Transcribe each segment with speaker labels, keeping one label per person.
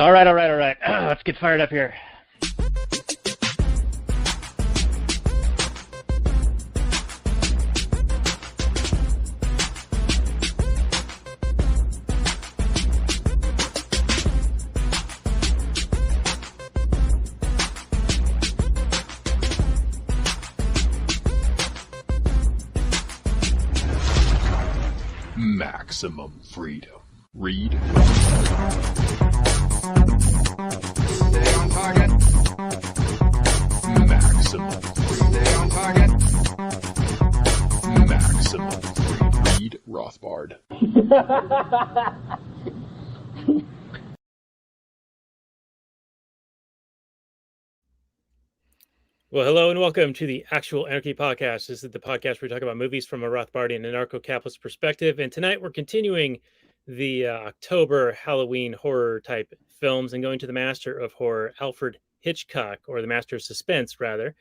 Speaker 1: All right. Let's get fired up here.
Speaker 2: Maximum freedom. Read.
Speaker 3: Stay on target.
Speaker 2: Maximum freedom.
Speaker 3: Stay on target.
Speaker 2: Maximum freedom. Read Rothbard.
Speaker 4: Well, hello and welcome to the Actual Anarchy podcast. This is the podcast where we talk about movies from a Rothbardian and Anarcho-Capitalist perspective. And tonight we're continuing the October Halloween horror type films and going to the master of horror, Alfred Hitchcock, or the master of suspense, rather.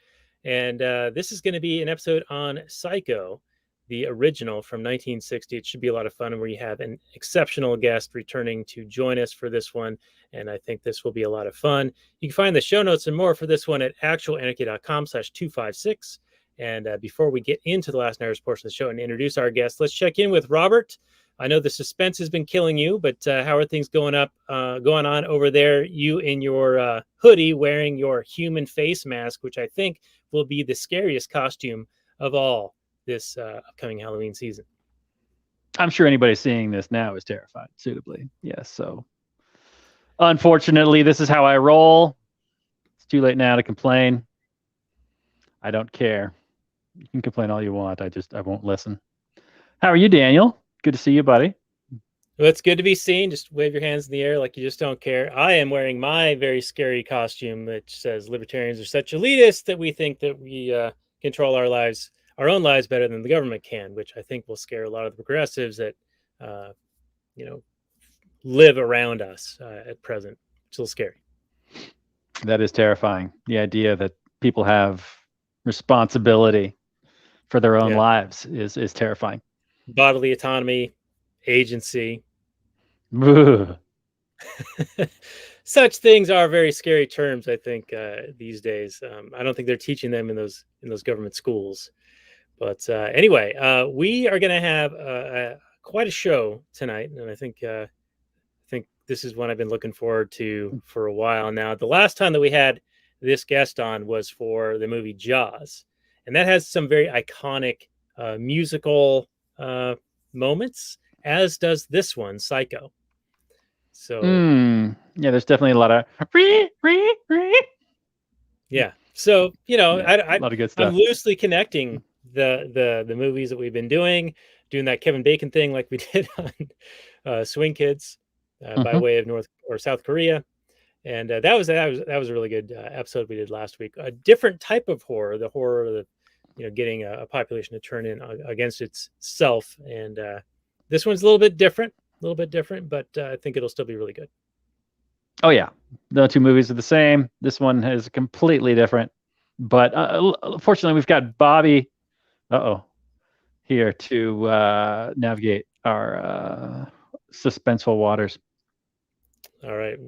Speaker 4: And this is going to be an episode on Psycho, the original from 1960. It should be a lot of fun, and we have an exceptional guest returning to join us for this one. And I think this will be a lot of fun. You can find the show notes and more for this one at actualanarchy.com/256. And before we get into the last narrative portion of the show and introduce our guest, let's check in with Robert. I know the suspense has been killing you, but how are things going on over there? You in your hoodie wearing your human face mask, which I think will be the scariest costume of all this upcoming Halloween season.
Speaker 1: I'm sure anybody seeing this now is terrified, suitably. Yes, so unfortunately, this is how I roll. It's too late now to complain. I don't care. You can complain all you want. I won't listen. How are you, Daniel? Good to see you, buddy.
Speaker 4: Well, it's good to be seen. Just wave your hands in the air like you just don't care. I am wearing my very scary costume that says libertarians are such elitists that we think that we control our lives, our own lives, better than the government can, which I think will scare a lot of the progressives that, live around us at present. It's a little scary.
Speaker 1: That is terrifying. The idea that people have responsibility for their own lives is terrifying.
Speaker 4: Bodily autonomy, agency. Such things are very scary terms, I think, these days. I don't think they're teaching them in those government schools. But anyway, we are going to have quite a show tonight, and I think this is one I've been looking forward to for a while now. The last time that we had this guest on was for the movie Jaws, and that has some very iconic musical moments, as does this one, Psycho. So
Speaker 1: yeah, there's definitely a lot of
Speaker 4: yeah. So a
Speaker 1: lot of good stuff.
Speaker 4: I'm loosely connecting the movies that we've been doing that Kevin Bacon thing like we did on Swing Kids by way of North or South Korea, and that was a really good episode we did last week. A different type of horror, the horror of getting a population to turn in against itself, and this one's a little bit different, but I think it'll still be really good.
Speaker 1: Oh yeah, the two movies are the same. This one is completely different, but fortunately we've got Bobby here to navigate our suspenseful waters.
Speaker 4: All right,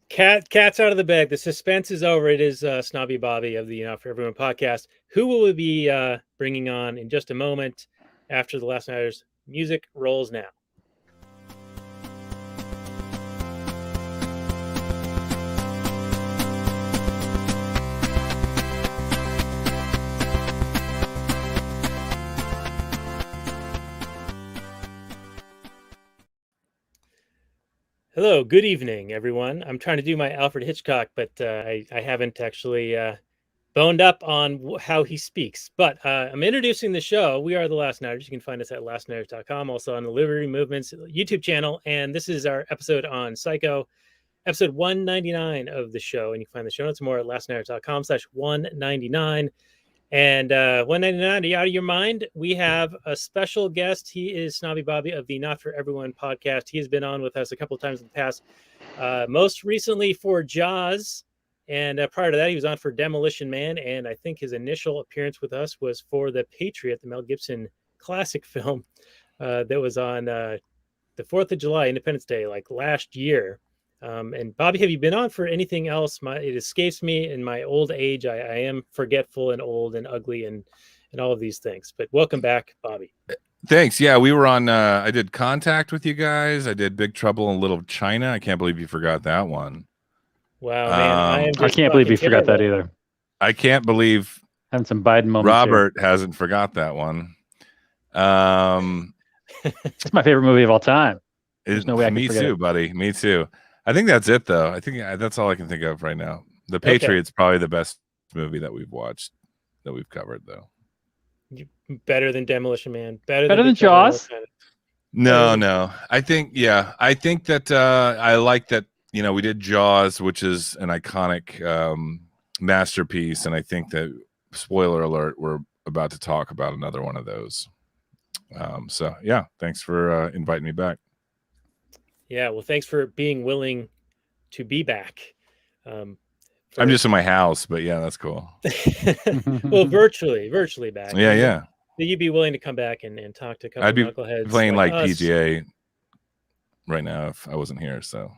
Speaker 4: cat's out of the bag. The suspense is over. It is Snobby Bobby of the Not For Everyone podcast, who will we be bringing on in just a moment after the last night's music rolls now. Hello, good evening, everyone. I'm trying to do my Alfred Hitchcock, but I haven't actually boned up on how he speaks. But I'm introducing the show. We are the Last Nighters. You can find us at lastnighters.com, also on the Liberty Movement's YouTube channel. And this is our episode on Psycho, episode 199 of the show. And you can find the show notes more at lastnighters.com/199. And 199, are you out of your mind? We have a special guest. He is Snobby Bobby of the Not For Everyone podcast. He has been on with us a couple of times in the past, most recently for Jaws. And prior to that, he was on for Demolition Man. And I think his initial appearance with us was for The Patriot, the Mel Gibson classic film that was on the 4th of July, Independence Day, like last year. And Bobby, have you been on for anything else? It escapes me in my old age. I am forgetful and old and ugly and all of these things. But welcome back, Bobby.
Speaker 5: Thanks. Yeah, we were on. I did Contact with you guys. I did Big Trouble in Little China. I can't believe you forgot that one.
Speaker 4: Wow, man!
Speaker 1: I can't believe you forgot that either.
Speaker 5: I can't believe
Speaker 1: having some Biden moments.
Speaker 5: Robert hasn't forgot that one.
Speaker 1: It's my favorite movie of all time. There's no way I can
Speaker 5: me
Speaker 1: forget
Speaker 5: too,
Speaker 1: it.
Speaker 5: buddy. Me too. I think that's it, though. I think that's all I can think of right now. The Patriot's probably the best movie that we've watched, that we've covered, though.
Speaker 4: Better than Demolition Man. Better
Speaker 1: than Jaws.
Speaker 5: No. I think that I like that. You know, we did Jaws, which is an iconic masterpiece, and I think that, spoiler alert, we're about to talk about another one of those. So yeah, thanks for inviting me back.
Speaker 4: Yeah, well, thanks for being willing to be back.
Speaker 5: I'm just in my house, but yeah, that's cool.
Speaker 4: Well, virtually back.
Speaker 5: Yeah.
Speaker 4: You'd be willing to come back and talk to a couple
Speaker 5: I'd be
Speaker 4: knuckleheads
Speaker 5: playing like
Speaker 4: us.
Speaker 5: PGA right now if I wasn't here. So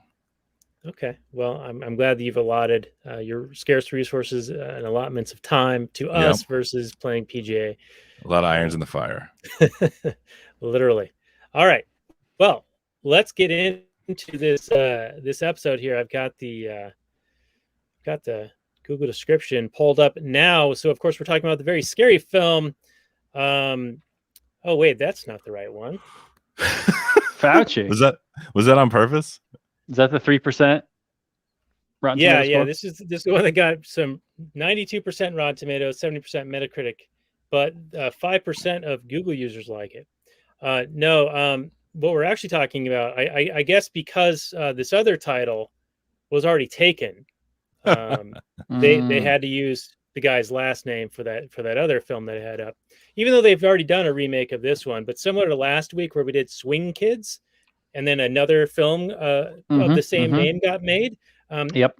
Speaker 4: okay, well, I'm glad that you've allotted your scarce resources and allotments of time to us versus playing PGA.
Speaker 5: A lot of irons in the fire.
Speaker 4: Literally. All right. Well, let's get into this episode here. I've got the Google description pulled up now. So of course we're talking about the very scary film. Oh wait, that's not the right one.
Speaker 1: Fauci.
Speaker 5: Was that on purpose?
Speaker 1: Is that the 3%? Rotten
Speaker 4: Yeah.
Speaker 1: score?
Speaker 4: This is the one that got some 92% Rotten Tomatoes, 70% Metacritic, but 5% of Google users like it. What we're actually talking about, I guess, because this other title was already taken, they had to use the guy's last name for that other film that I had up, even though they've already done a remake of this one. But similar to last week where we did Swing Kids, and then another film of the same name got made.
Speaker 1: Yep.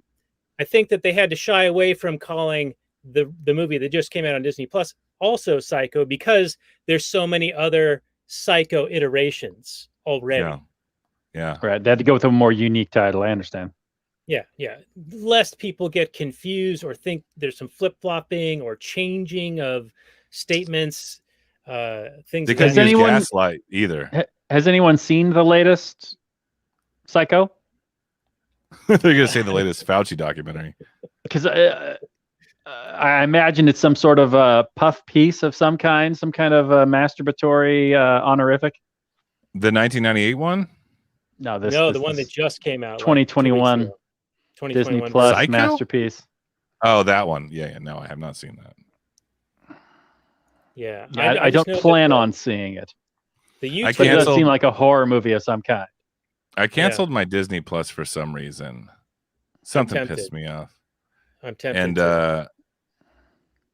Speaker 4: I think that they had to shy away from calling the movie that just came out on Disney Plus also Psycho, because there's so many other Psycho iterations already.
Speaker 5: Yeah.
Speaker 1: Right. They had to go with a more unique title. I understand.
Speaker 4: Yeah. Lest people get confused or think there's some flip-flopping or changing of statements, things.
Speaker 5: They couldn't use Gaslight either.
Speaker 1: Has anyone seen the latest Psycho?
Speaker 5: They're going to say the latest Fauci documentary.
Speaker 1: Because I imagine it's some sort of a puff piece of some kind of a masturbatory honorific.
Speaker 5: The 1998 one?
Speaker 4: No, the one that just came out.
Speaker 1: 2021.
Speaker 4: 2021
Speaker 1: Disney Plus
Speaker 5: Psycho?
Speaker 1: masterpiece.
Speaker 5: Oh, that one. Yeah. No, I have not seen that.
Speaker 4: Yeah.
Speaker 1: I don't plan on seeing it. But it does seem like a horror movie of some kind.
Speaker 5: I canceled my Disney Plus for some reason. Something pissed me off.
Speaker 4: I'm tempted.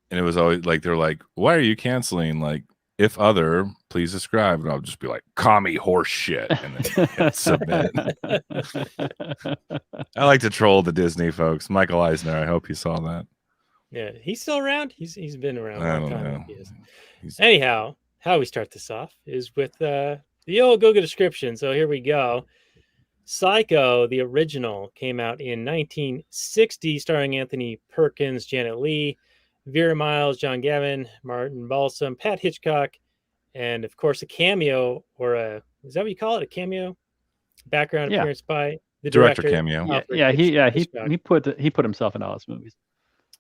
Speaker 5: And it was always like, they're like, why are you canceling? Like, if other, please subscribe. And I'll just be like, commie horse shit. And then hit submit. I like to troll the Disney folks. Michael Eisner, I hope you saw that.
Speaker 4: Yeah, he's still around. He's been around a long time. Anyhow, how we start this off is with the old Google description. So here we go. Psycho, the original, came out in 1960, starring Anthony Perkins, Janet Leigh, Vera Miles, John Gavin, Martin Balsam, Pat Hitchcock, and of course a cameo, or is that what you call it? A cameo? Background appearance by the director
Speaker 5: cameo.
Speaker 1: He put himself in all his movies.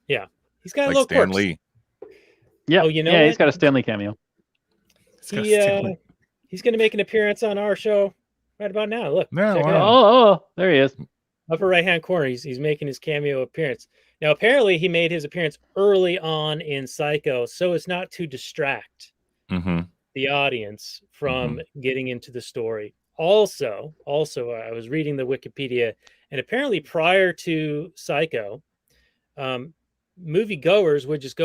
Speaker 4: Yeah, he's got a
Speaker 5: like
Speaker 4: little
Speaker 5: Stan
Speaker 4: quirks.
Speaker 5: Lee.
Speaker 1: Yeah,
Speaker 4: oh, you know
Speaker 1: he's got a Stan Lee cameo.
Speaker 4: He's going to make an appearance on our show right about now. Look, check it out.
Speaker 1: Oh, there he is.
Speaker 4: Upper right-hand corner, he's making his cameo appearance. Now, apparently, he made his appearance early on in Psycho, so as not to distract the audience from getting into the story. Also, I was reading the Wikipedia, and apparently, prior to Psycho, moviegoers would just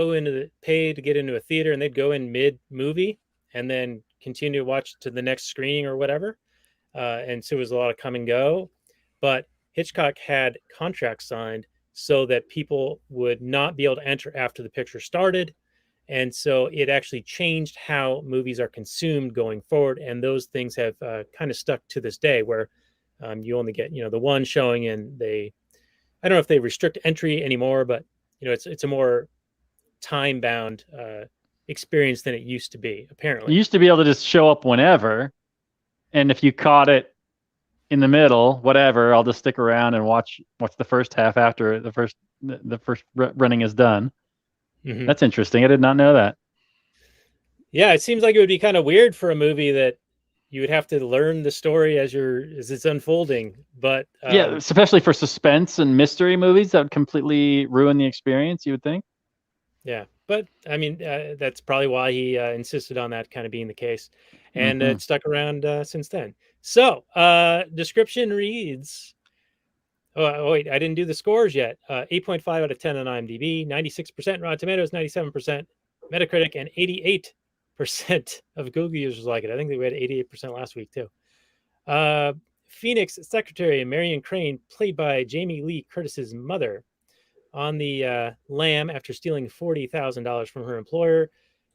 Speaker 4: pay to get into a theater, and they'd go in mid-movie and then continue to watch to the next screening or whatever. And so it was a lot of come and go. But Hitchcock had contracts signed so that people would not be able to enter after the picture started. And so it actually changed how movies are consumed going forward. And those things have kind of stuck to this day, where You only get, the one showing, and I don't know if they restrict entry anymore, but it's a more time bound experience than it used to be.
Speaker 1: You
Speaker 4: Apparently,
Speaker 1: used to be able to just show up whenever, and if you caught it in the middle, whatever, I'll just stick around and watch the first half after the first running is done.
Speaker 4: Mhm.
Speaker 1: That's interesting. I did not know that.
Speaker 4: Yeah, it seems like it would be kind of weird for a movie that you would have to learn the story as it's unfolding. But
Speaker 1: Yeah, especially for suspense and mystery movies, that would completely ruin the experience, you would think.
Speaker 4: yeah, but I mean, that's probably why he insisted on that kind of being the case, and
Speaker 1: Mhm.
Speaker 4: it stuck around since then. So, description reads. Oh, wait, I didn't do the scores yet. 8.5 out of 10 on IMDb, 96% Rotten Tomatoes, 97% Metacritic, and 88% of Google users like it. I think we had 88% last week too. Phoenix Secretary Marion Crane, played by Jamie Lee Curtis's mother, on the lam after stealing $40,000 from her employer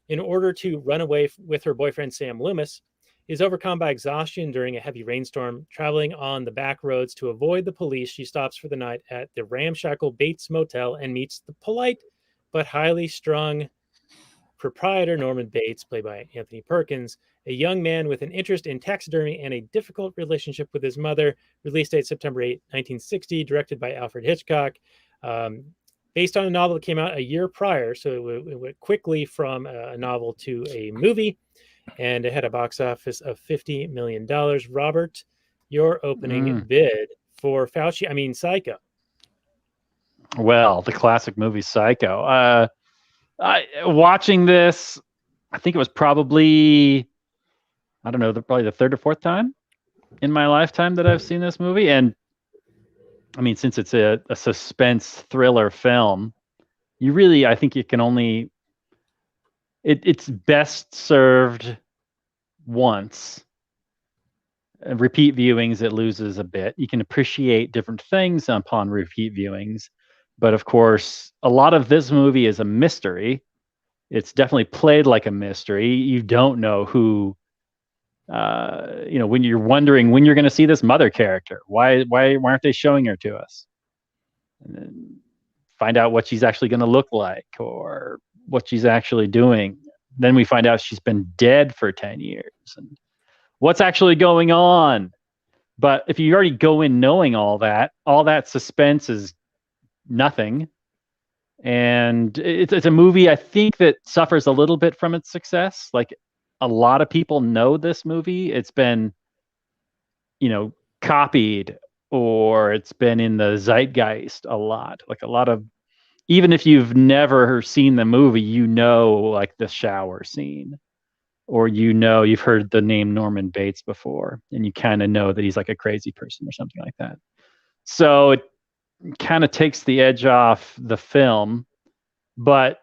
Speaker 4: in order to run away with her boyfriend Sam Loomis, is overcome by exhaustion during a heavy rainstorm. Traveling on the back roads to avoid the police, she stops for the night at the ramshackle Bates Motel and meets the polite but highly strung proprietor Norman Bates, played by Anthony Perkins, a young man with an interest in taxidermy and a difficult relationship with his mother. Release date September 8, 1960, directed by Alfred Hitchcock. Based on a novel that came out a year prior, so it went quickly from a novel to a movie, and it had a box office of $50 million. Robert, your opening bid for Psycho.
Speaker 1: Well, the classic movie Psycho. Watching this, I think it was probably, I don't know, probably the third or fourth time in my lifetime that I've seen this movie. And I mean, since it's a suspense thriller film, I think you can only, it's best served once. Repeat viewings, it loses a bit. You can appreciate different things upon repeat viewings. But of course, a lot of this movie is a mystery. It's definitely played like a mystery. You don't know who, when you're wondering when you're going to see this mother character. Why aren't they showing her to us? And then find out what she's actually going to look like or what she's actually doing. Then we find out she's been dead for 10 years. And what's actually going on? But if you already go in knowing all that suspense is nothing. And it's a movie I think that suffers a little bit from its success. Like a lot of people know this movie. It's been, copied, or it's been in the zeitgeist a lot. Like a lot of, even if you've never seen the movie, like the shower scene, or you've heard the name Norman Bates before, and you kind of know that he's like a crazy person or something like that. So it kind of takes the edge off the film. But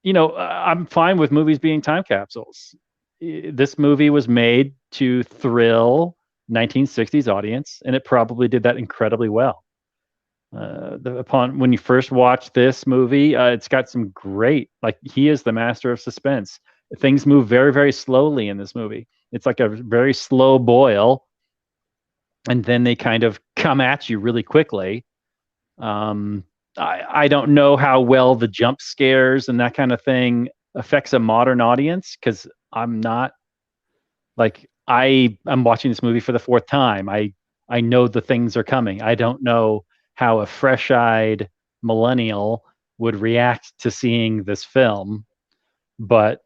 Speaker 1: I'm fine with movies being time capsules. This movie was made to thrill 1960s audience, and it probably did that incredibly well. When you first watch this movie, it's got some great, like, he is the master of suspense. Things move very, very slowly in this movie. It's like a very slow boil, and then they kind of come at you really quickly. I don't know how well the jump scares and that kind of thing affects a modern audience, because I'm not, like, I'm watching this movie for the fourth time. I know the things are coming. I don't know how a fresh-eyed millennial would react to seeing this film, but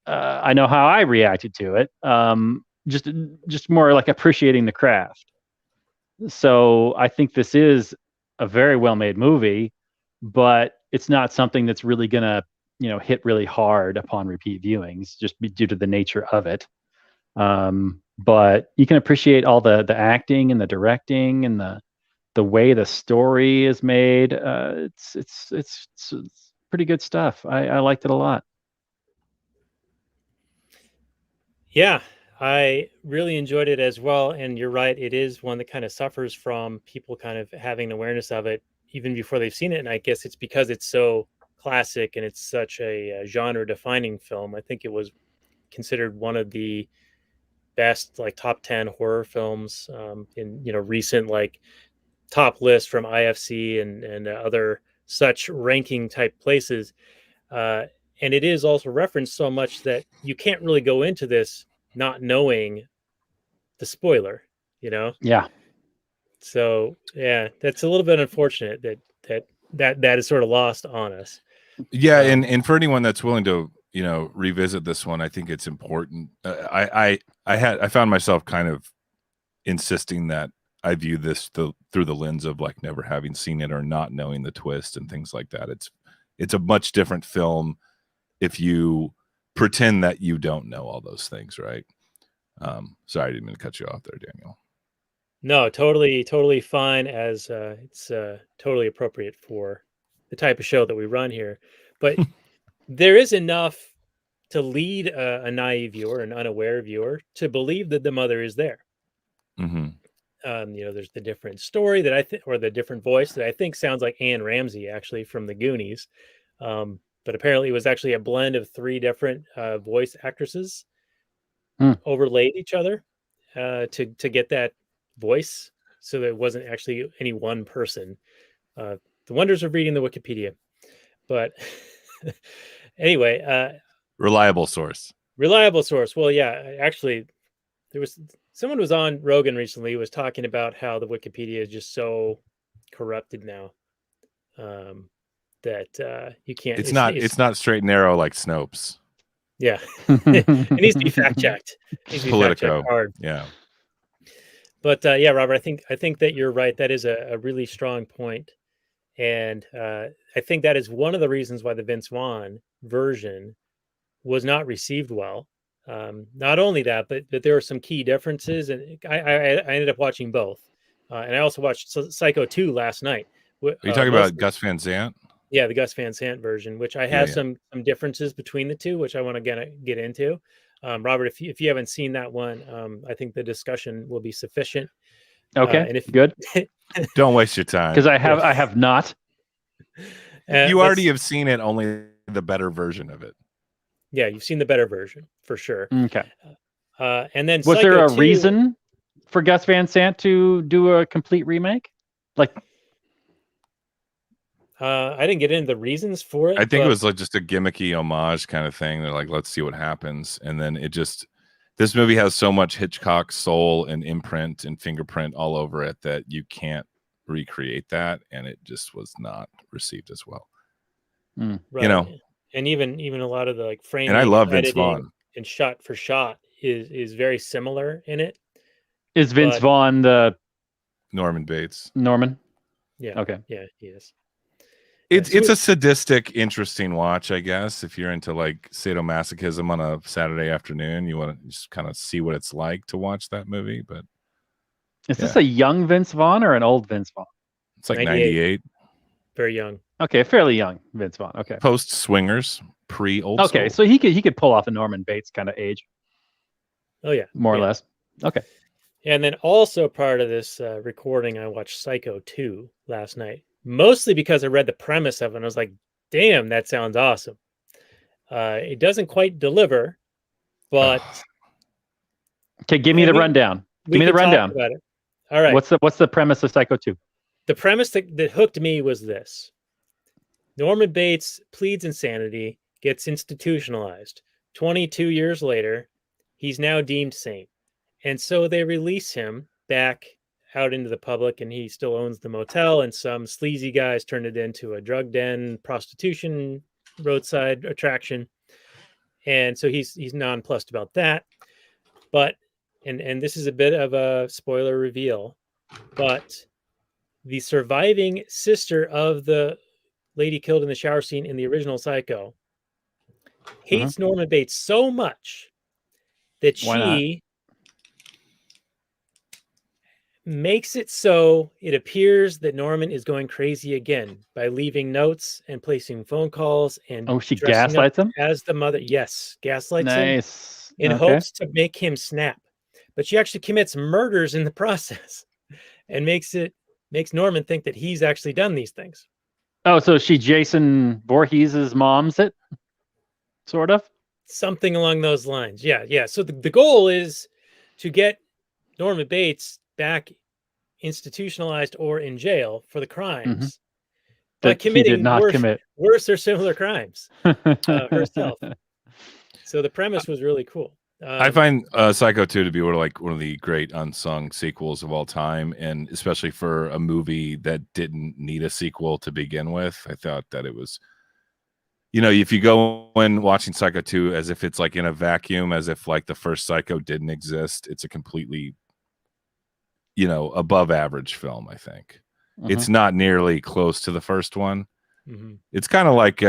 Speaker 1: I know how I reacted to it. Just more like appreciating the craft. So I think this is a very well-made movie, but it's not something that's really gonna, hit really hard upon repeat viewings, just due to the nature of it. But you can appreciate all the acting and the directing and the way the story is made. It's pretty good stuff. I liked it a lot.
Speaker 4: Yeah, I really enjoyed it as well. And you're right, it is one that kind of suffers from people kind of having awareness of it even before they've seen it. And I guess it's because it's so classic and it's such a genre defining film. I think it was considered one of the best like top 10 horror films in recent like top lists from IFC and other such ranking type places. And it is also referenced so much that you can't really go into this not knowing the spoiler,
Speaker 1: Yeah.
Speaker 4: So yeah, that's a little bit unfortunate that is sort of lost on us.
Speaker 5: Yeah, and for anyone that's willing to revisit this one, I think it's important. I found myself kind of insisting that I view this through the lens of like never having seen it or not knowing the twist and things like that. It's a much different film if you pretend that you don't know all those things, right? Sorry, I didn't mean to cut you off there, Daniel.
Speaker 4: No, totally fine, as it's totally appropriate for the type of show that we run here. But there is enough to lead a naive viewer, an unaware viewer, to believe that the mother is there.
Speaker 5: Mm-hmm.
Speaker 4: There's the different story that I think, or the different voice that I think sounds like Anne Ramsey, actually, from the Goonies. But apparently it was actually a blend of 3 different voice actresses overlaid each other to get that voice, so that it wasn't actually any one person. The wonders of reading the Wikipedia. But anyway,
Speaker 5: reliable source.
Speaker 4: Well, yeah, actually, someone was on Rogan recently who was talking about how the Wikipedia is just so corrupted now that you can't.
Speaker 5: It's not straight and narrow like Snopes.
Speaker 4: Yeah, it needs to be fact checked.
Speaker 5: Politico.
Speaker 4: Hard.
Speaker 5: Yeah.
Speaker 4: But yeah, Robert, I think that you're right. That is a really strong point. And I think that is one of the reasons why the Vince Vaughn version was not received well. Not only that, but there are some key differences. And I ended up watching both. And I also watched Psycho 2 last night.
Speaker 5: Are you talking about Gus Van Sant?
Speaker 4: Yeah, the Gus Van Sant version, which I have some differences between the two, which I want to get into. Robert, if you haven't seen that one, I think the discussion will be sufficient.
Speaker 1: Okay,
Speaker 4: and if
Speaker 1: good.
Speaker 5: Don't waste your time,
Speaker 1: because I have not.
Speaker 5: You already have seen it, only the better version of it.
Speaker 4: Yeah, you've seen the better version for sure.
Speaker 1: Okay.
Speaker 4: And then
Speaker 1: was
Speaker 4: Psycho
Speaker 1: there a
Speaker 4: 2,
Speaker 1: reason for Gus Van Sant to do a complete remake? Like,
Speaker 4: I didn't get into the reasons for it.
Speaker 5: I think it was like just a gimmicky homage kind of thing. They're like, let's see what happens, and then this movie has so much Hitchcock soul and imprint and fingerprint all over it that you can't recreate that, and it just was not received as well.
Speaker 4: Right. And even a lot of the like framing,
Speaker 5: and I love Vince Vaughn,
Speaker 4: and shot for shot is very similar in it.
Speaker 1: Is Vince Vaughn the
Speaker 5: Norman Bates?
Speaker 1: Norman?
Speaker 4: Yeah.
Speaker 1: Okay.
Speaker 4: Yeah, he is.
Speaker 5: It's a sadistic, interesting watch, I guess. If you're into like sadomasochism on a Saturday afternoon, you want to just kind of see what it's like to watch that movie. But
Speaker 1: is this a young Vince Vaughn or an old Vince Vaughn?
Speaker 5: It's like 98.
Speaker 4: Very young.
Speaker 1: Okay, fairly young Vince Vaughn. Okay.
Speaker 5: Post Swingers, pre old.
Speaker 1: Okay, so he could pull off a Norman Bates kind of age.
Speaker 4: Oh yeah,
Speaker 1: more or less. Okay.
Speaker 4: And then also part of this recording, I watched Psycho 2 last night. Mostly because I read the premise of it and I was like, damn, that sounds awesome. It doesn't quite deliver, but
Speaker 1: okay, give me the rundown. Give me the rundown.
Speaker 4: About it. All right.
Speaker 1: What's the premise of Psycho 2?
Speaker 4: The premise that hooked me was this. Norman Bates pleads insanity, gets institutionalized. 22 years later, he's now deemed sane. And so they release him back out into the public, and he still owns the motel, and some sleazy guys turned it into a drug den, prostitution, roadside attraction. And so he's nonplussed about that. But and this is a bit of a spoiler reveal, but the surviving sister of the lady killed in the shower scene in the original Psycho hates Norman Bates so much that she makes it so it appears that Norman is going crazy again by leaving notes and placing phone calls and
Speaker 1: she gaslights him
Speaker 4: as the mother. Yes, gaslights him in
Speaker 1: okay.
Speaker 4: hopes to make him snap. But she actually commits murders in the process and makes Norman think that he's actually done these things.
Speaker 1: Oh, so she Jason Voorhees's mom's it, sort of?
Speaker 4: Something along those lines. Yeah. So the goal is to get Norman Bates back institutionalized or in jail for the crimes, but
Speaker 1: That he did
Speaker 4: committing
Speaker 1: not commit.
Speaker 4: worse or similar crimes herself. So the premise was really cool.
Speaker 5: I find Psycho 2 to be one of the great unsung sequels of all time, and especially for a movie that didn't need a sequel to begin with. I thought that it was, if you go in watching Psycho 2 as if it's like in a vacuum, as if like the first Psycho didn't exist, it's a completely, above average film, I think. It's not nearly close to the first one. It's kind of like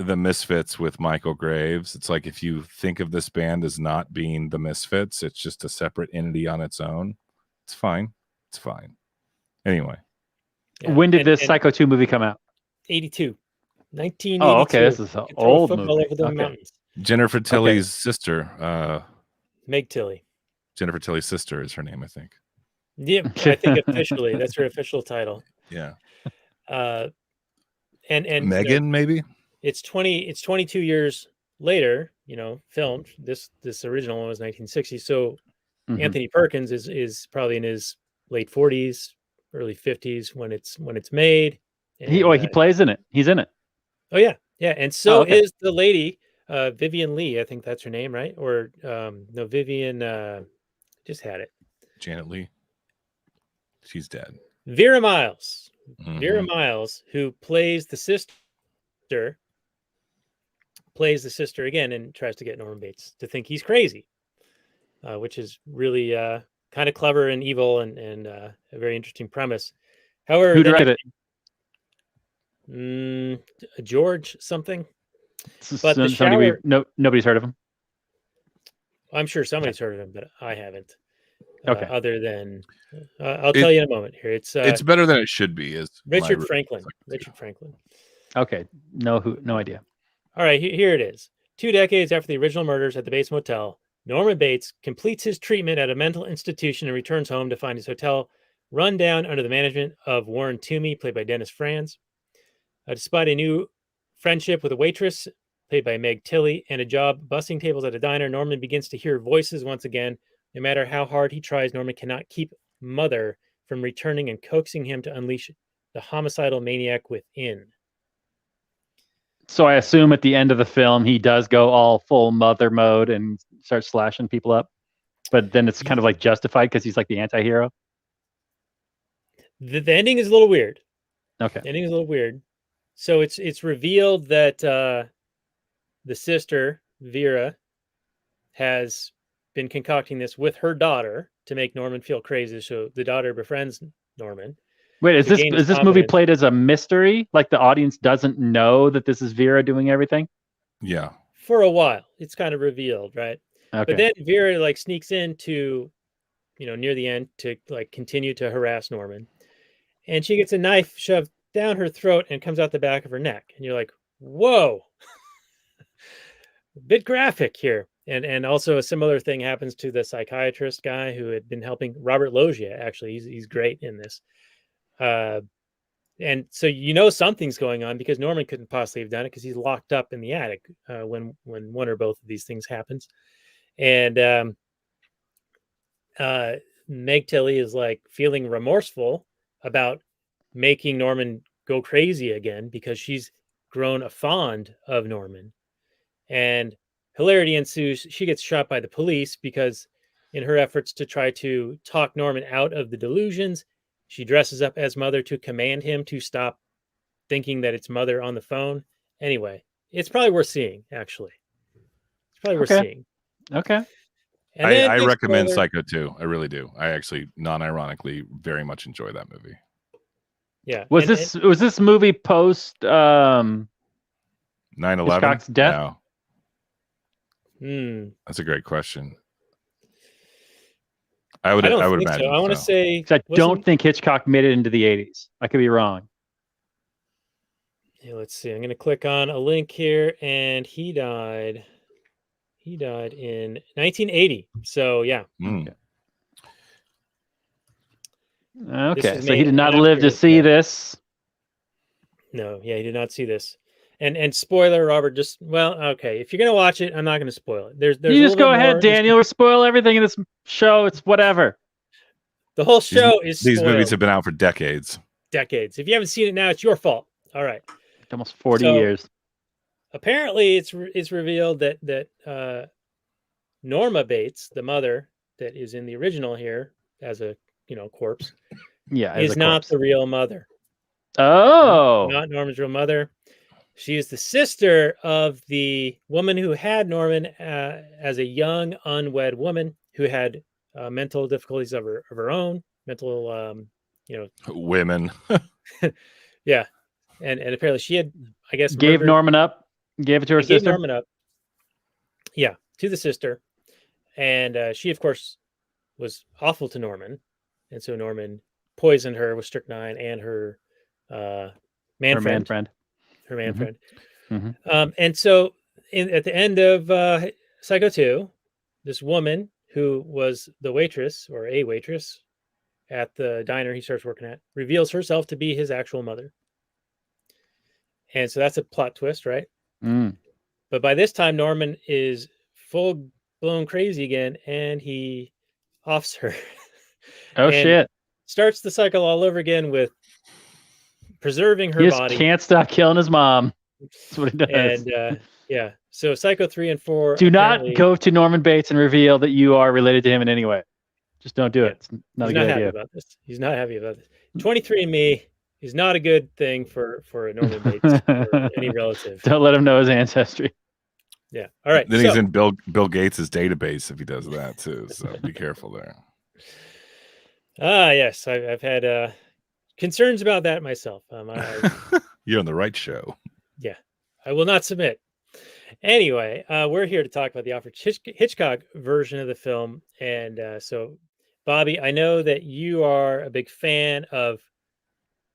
Speaker 5: the Misfits with Michael Graves. It's like if you think of this band as not being the Misfits, it's just a separate entity on its own. It's fine. It's fine. Anyway.
Speaker 4: Yeah.
Speaker 1: When did this Psycho 2 movie come out?
Speaker 4: 1982.
Speaker 1: Oh, okay. This is an old movie.
Speaker 4: Over the mountains.
Speaker 5: Jennifer Tilly's sister.
Speaker 4: Meg Tilly.
Speaker 5: Jennifer Tilly's sister is her name, I think.
Speaker 4: Yeah, I think officially that's her official title.
Speaker 5: Yeah.
Speaker 4: And
Speaker 5: Megan, maybe?
Speaker 4: It's 22 years later, filmed. This original one was 1960. So Anthony Perkins is probably in his late 40s, early 50s when it's made. And,
Speaker 1: he plays in it. He's in it.
Speaker 4: Oh yeah. And so is the lady, Vivian Lee. I think that's her name, right? Or no, Vivian just had it. Janet Leigh.
Speaker 5: She's dead.
Speaker 4: Vera Miles. Vera Miles, who plays the sister again and tries to get Norman Bates to think he's crazy, which is really kind of clever and evil and a very interesting premise. However,
Speaker 1: who directed
Speaker 4: it? George something.
Speaker 1: But the shower, nobody's heard of him.
Speaker 4: I'm sure somebody's heard of him, but I haven't.
Speaker 1: Okay.
Speaker 4: Other than, I'll tell you in a moment here. It's
Speaker 5: better than it should be. Is
Speaker 4: Richard Franklin. Richard Franklin.
Speaker 1: Okay. No idea.
Speaker 4: All right, here it is. 2 decades after the original murders at the Bates Motel, Norman Bates completes his treatment at a mental institution and returns home to find his hotel run down under the management of Warren Toomey, played by Dennis Franz. Despite a new friendship with a waitress, played by Meg Tilly, and a job bussing tables at a diner, Norman begins to hear voices once again. No matter how hard he tries, Norman cannot keep Mother from returning and coaxing him to unleash the homicidal maniac within.
Speaker 1: So I assume at the end of the film, he does go all full Mother mode and starts slashing people up. But then it's kind of like justified because he's like the anti-hero.
Speaker 4: The ending is a little weird.
Speaker 1: Okay.
Speaker 4: The ending is a little weird. So it's revealed that the sister, Vera, has been concocting this with her daughter to make Norman feel crazy. So the daughter befriends Norman.
Speaker 1: Wait, is this movie played as a mystery? Like the audience doesn't know that this is Vera doing everything?
Speaker 5: Yeah.
Speaker 4: For a while, it's kind of revealed, right?
Speaker 1: Okay.
Speaker 4: But then Vera like sneaks into, near the end to like continue to harass Norman, and she gets a knife shoved down her throat and comes out the back of her neck, and you're like, whoa, a bit graphic here. And also a similar thing happens to the psychiatrist guy who had been helping Robert Loggia. Actually, he's great in this. And so something's going on because Norman couldn't possibly have done it because he's locked up in the attic when one or both of these things happens. And Meg Tilly is like feeling remorseful about making Norman go crazy again because she's grown fond of Norman. And hilarity ensues. She gets shot by the police because in her efforts to try to talk Norman out of the delusions, she dresses up as Mother to command him to stop thinking that it's Mother on the phone. Anyway, it's probably worth seeing, actually. It's probably worth seeing.
Speaker 1: Okay.
Speaker 4: And
Speaker 5: I recommend Psycho 2. I really do. I actually, non-ironically, very much enjoy that movie.
Speaker 4: Yeah.
Speaker 1: Was this movie post 9/11? Hitchcock's death?
Speaker 5: No. That's a great question. I would imagine.
Speaker 4: So. I want to say
Speaker 1: I don't think Hitchcock made it into the 80s. I could be wrong.
Speaker 4: Yeah, let's see. I'm going to click on a link here, and he died. He died in 1980. So yeah.
Speaker 1: Okay, so he did not live to see this.
Speaker 4: No, yeah, he did not see this. And spoiler, Robert, just okay. If you're gonna watch it, I'm not gonna spoil it. There's
Speaker 1: You
Speaker 4: a
Speaker 1: just
Speaker 4: little
Speaker 1: go
Speaker 4: bit
Speaker 1: ahead,
Speaker 4: more.
Speaker 1: Daniel. We'll spoil everything in this show. It's whatever.
Speaker 4: The whole show is
Speaker 5: These movies
Speaker 4: spoiled.
Speaker 5: have been out for decades.
Speaker 4: Decades. If you haven't seen it now, it's your fault. All right.
Speaker 1: Almost 40
Speaker 4: So,
Speaker 1: years.
Speaker 4: Apparently, it's revealed that Norma Bates, the mother that is in the original here as a corpse,
Speaker 1: Yeah,
Speaker 4: is not the real mother.
Speaker 1: Oh,
Speaker 4: Not Norman's real mother. She is the sister of the woman who had Norman as a young, unwed woman who had mental difficulties of her own, mental,
Speaker 5: Women.
Speaker 4: yeah, and apparently she had, I guess,
Speaker 1: gave
Speaker 4: murdered,
Speaker 1: Norman up. Gave it to her
Speaker 4: gave
Speaker 1: sister.
Speaker 4: Norman up. Yeah, to the sister, and she, of course, was awful to Norman, and so Norman poisoned her with strychnine and her man friend. Her man
Speaker 1: Mhm.
Speaker 4: friend.
Speaker 1: Mhm.
Speaker 4: And so at the end of Psycho 2, this woman who was the waitress or a waitress at the diner he starts working at reveals herself to be his actual mother. And so that's a plot twist, right?
Speaker 1: Mm.
Speaker 4: But by this time, Norman is full blown crazy again, and he offs her.
Speaker 1: Oh,
Speaker 4: and
Speaker 1: shit.
Speaker 4: starts the cycle all over again with preserving her
Speaker 1: He just
Speaker 4: body.
Speaker 1: can't stop killing his mom. That's what he does.
Speaker 4: And yeah, so Psycho 3 and 4.
Speaker 1: Do not
Speaker 4: apparently-
Speaker 1: go to Norman Bates and reveal that you are related to him in any way. Just don't do
Speaker 4: Yeah.
Speaker 1: it. It's not
Speaker 4: He's
Speaker 1: a
Speaker 4: not
Speaker 1: good
Speaker 4: happy
Speaker 1: idea.
Speaker 4: about this. He's not happy about this. 23andMe is not a good thing for a Norman Bates or any relative.
Speaker 1: Don't let him know his ancestry.
Speaker 4: Yeah. All right.
Speaker 5: Then
Speaker 4: so,
Speaker 5: he's in Bill Gates' database if he does that too. So be careful there.
Speaker 4: yes, I've had concerns about that myself.
Speaker 5: You're on the right show.
Speaker 4: I will not submit. Anyway, we're here to talk about the Alfred Hitchcock version of the film. And so, Bobby, I know that you are a big fan of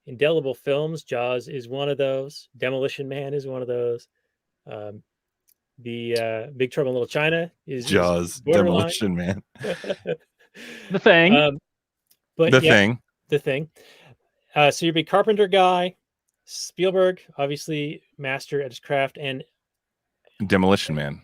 Speaker 4: indelible films. Jaws is one of those. Demolition Man is one of those. The Big Trouble in Little China is
Speaker 5: Jaws,
Speaker 4: borderline.
Speaker 5: Demolition Man.
Speaker 1: The Thing.
Speaker 4: But
Speaker 5: The
Speaker 4: yeah,
Speaker 5: Thing.
Speaker 4: The Thing. So you're a big Carpenter guy. Spielberg, obviously master at his craft, and
Speaker 5: Demolition Man.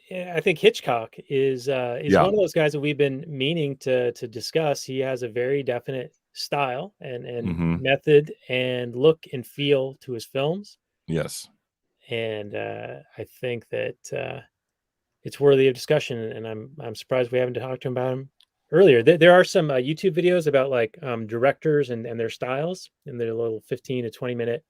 Speaker 4: I think Hitchcock is one of those guys that we've been meaning to discuss. He has a very definite style and
Speaker 5: Mhm.
Speaker 4: method and look and feel to his films,
Speaker 5: Yes.
Speaker 4: and I think that it's worthy of discussion. And I'm surprised we haven't talked to him about him earlier. There are some YouTube videos about like directors and their styles, and their little 15 to 20-minute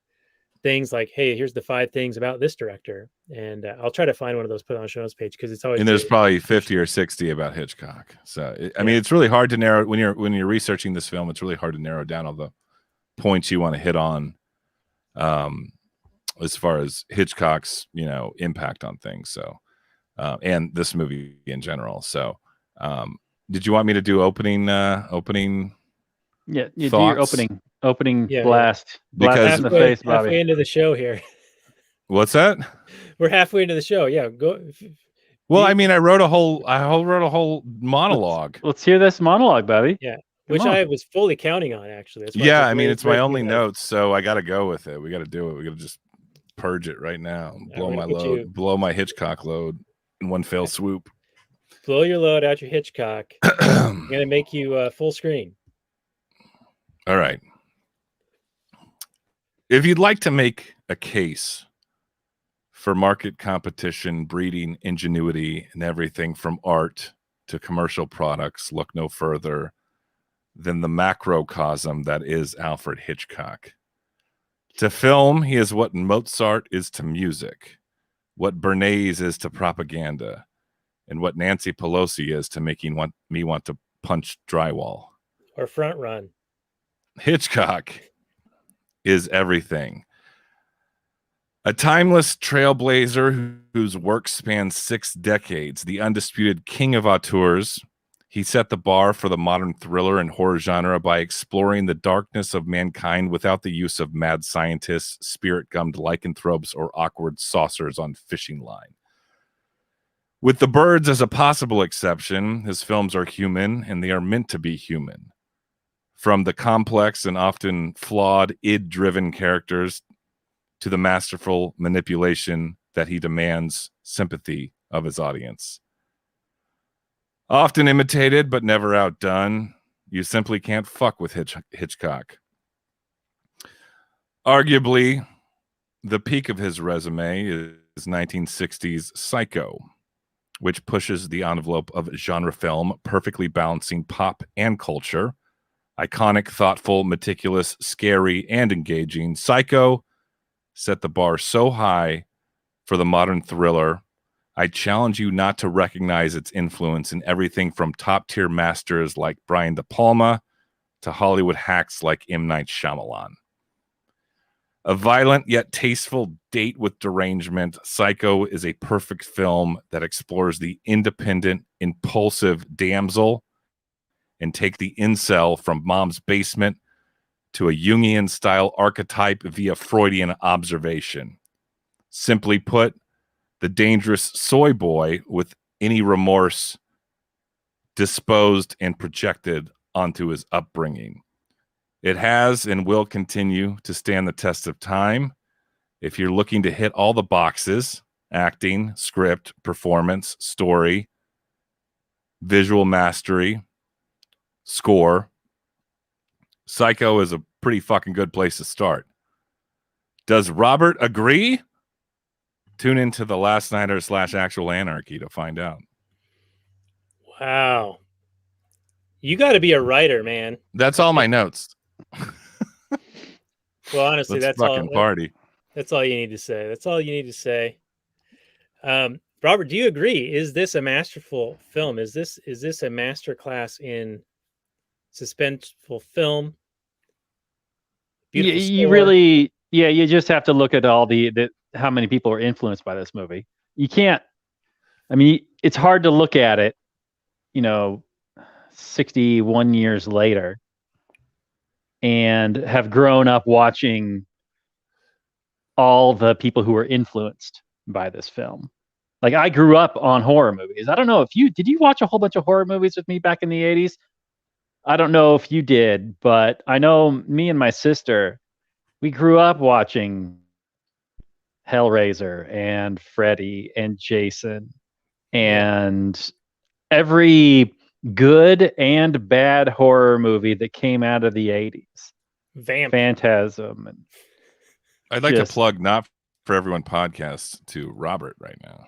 Speaker 4: things like, hey, here's the 5 things about this director, and I'll try to find one of those, put on the show notes page, because it's always
Speaker 5: And there's
Speaker 4: great.
Speaker 5: probably 50 or 60 about Hitchcock. So I mean, it's really hard to narrow when you're researching this film. It's really hard to narrow down all the points you want to hit on, as far as Hitchcock's impact on things. So and this movie in general. So did you want me to do opening?
Speaker 1: Yeah, you do your
Speaker 5: thoughts?
Speaker 1: opening
Speaker 4: Yeah,
Speaker 1: blast. Blast
Speaker 5: Because-
Speaker 1: in the face,
Speaker 4: halfway
Speaker 1: Bobby.
Speaker 4: into the show here.
Speaker 5: What's that?
Speaker 4: We're halfway into the show. Yeah, go.
Speaker 5: Well, I mean, I wrote a whole monologue.
Speaker 1: Let's hear this monologue, Bobby.
Speaker 4: Yeah,
Speaker 1: Come
Speaker 4: which
Speaker 1: on.
Speaker 4: I was fully counting on, actually. That's why
Speaker 5: Yeah,
Speaker 4: was
Speaker 5: I mean,
Speaker 4: really
Speaker 5: it's my
Speaker 4: breaking
Speaker 5: only
Speaker 4: it up.
Speaker 5: notes, so I got to go with it. We got to do it. We got to just purge it right now. Blow
Speaker 4: we're
Speaker 5: my
Speaker 4: gonna put
Speaker 5: load,
Speaker 4: you-
Speaker 5: blow my Hitchcock load in one fell swoop.
Speaker 4: Blow your load out your Hitchcock. I'm gonna make you full screen.
Speaker 5: All right. If you'd like to make a case for market competition, breeding ingenuity, and everything from art to commercial products, look no further than the macrocosm that is Alfred Hitchcock. To film, he is what Mozart is to music, what Bernays is to propaganda, and what Nancy Pelosi is to making me want to punch drywall.
Speaker 4: Or front run.
Speaker 5: Hitchcock is everything. A timeless trailblazer whose work spans 6 decades, the undisputed king of auteurs, he set the bar for the modern thriller and horror genre by exploring the darkness of mankind without the use of mad scientists, spirit-gummed lycanthropes, or awkward saucers on fishing line. With the birds as a possible exception, his films are human, and they are meant to be human. From the complex and often flawed id-driven characters to the masterful manipulation that he demands sympathy of his audience. Often imitated, but never outdone, you simply can't fuck with Hitchcock. Arguably, the peak of his resume is 1960's Psycho, which pushes the envelope of genre film, perfectly balancing pop and culture. Iconic, thoughtful, meticulous, scary, and engaging. Psycho set the bar so high for the modern thriller, I challenge you not to recognize its influence in everything from top-tier masters like Brian De Palma to Hollywood hacks like M. Night Shyamalan. A violent yet tasteful date with derangement, Psycho is a perfect film that explores the independent, impulsive damsel and take the incel from mom's basement to a Jungian-style archetype via Freudian observation. Simply put, the dangerous soy boy with any remorse disposed and projected onto his upbringing. It has and will continue to stand the test of time. If you're looking to hit all the boxes, acting, script, performance, story, visual mastery, score, Psycho is a pretty fucking good place to start. Does Robert agree? Tune into the Last Nighter / Actual Anarchy to find out.
Speaker 4: Wow. You got to be a writer, man.
Speaker 5: That's all my notes.
Speaker 4: Well, honestly,
Speaker 5: Let's
Speaker 4: that's all.
Speaker 5: fucking party.
Speaker 4: That's all you need to say. That's all you need to say. Robert, do you agree? Is this a masterful film? Is this a masterclass in suspenseful film? Beautiful
Speaker 1: You
Speaker 4: score.
Speaker 1: really, you just have to look at all the how many people are influenced by this movie. You can't. I mean, it's hard to look at it, 61 years later, and have grown up watching all the people who were influenced by this film. Like, I grew up on horror movies. I don't know if did you watch a whole bunch of horror movies with me back in the 80s? I don't know if you did, but I know me and my sister, we grew up watching Hellraiser and Freddy and Jason and every good and bad horror movie that came out of the 80s. Phantasm. And
Speaker 5: I'd like to plug Not For Everyone podcast to Robert right now.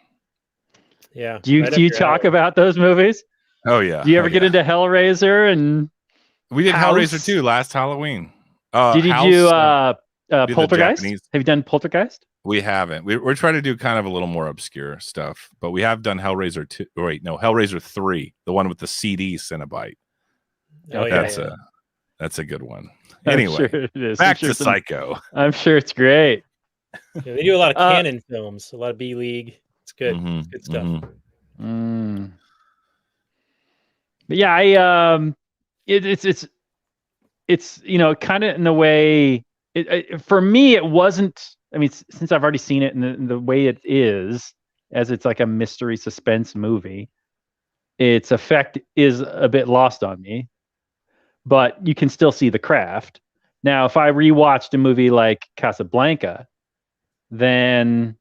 Speaker 4: Yeah.
Speaker 1: Do you talk about those movies?
Speaker 5: Oh, yeah.
Speaker 1: Do you ever get into Hellraiser? And
Speaker 5: we did Hellraiser 2 last Halloween.
Speaker 1: Did you do Poltergeist? Have you done Poltergeist?
Speaker 5: We haven't. We're trying to do kind of a little more obscure stuff, but we have done Hellraiser 2. Hellraiser 3, the one with the CD Cinnabite. That's a good one. Anyway,
Speaker 1: sure it is.
Speaker 5: Back to Psycho.
Speaker 1: I'm sure it's great.
Speaker 4: Yeah, they do a lot of canon films, a lot of B League. It's good.
Speaker 5: Mm-hmm,
Speaker 4: It's good stuff.
Speaker 5: Mm-hmm.
Speaker 1: But yeah, it's kind of in the way. For me, it wasn't. I mean, since I've already seen it in the way it is, as it's like a mystery suspense movie, its effect is a bit lost on me. But you can still see the craft. Now, if I rewatched a movie like Casablanca, then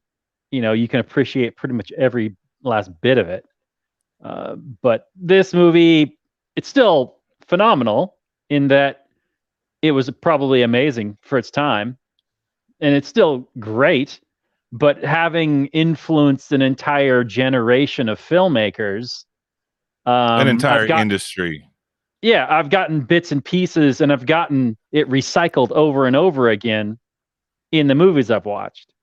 Speaker 1: you can appreciate pretty much every last bit of it. But this movie, it's still phenomenal in that it was probably amazing for its time, and it's still great. But having influenced an entire generation of filmmakers,
Speaker 5: an entire industry.
Speaker 1: Yeah, I've gotten bits and pieces, and I've gotten it recycled over and over again in the movies I've watched.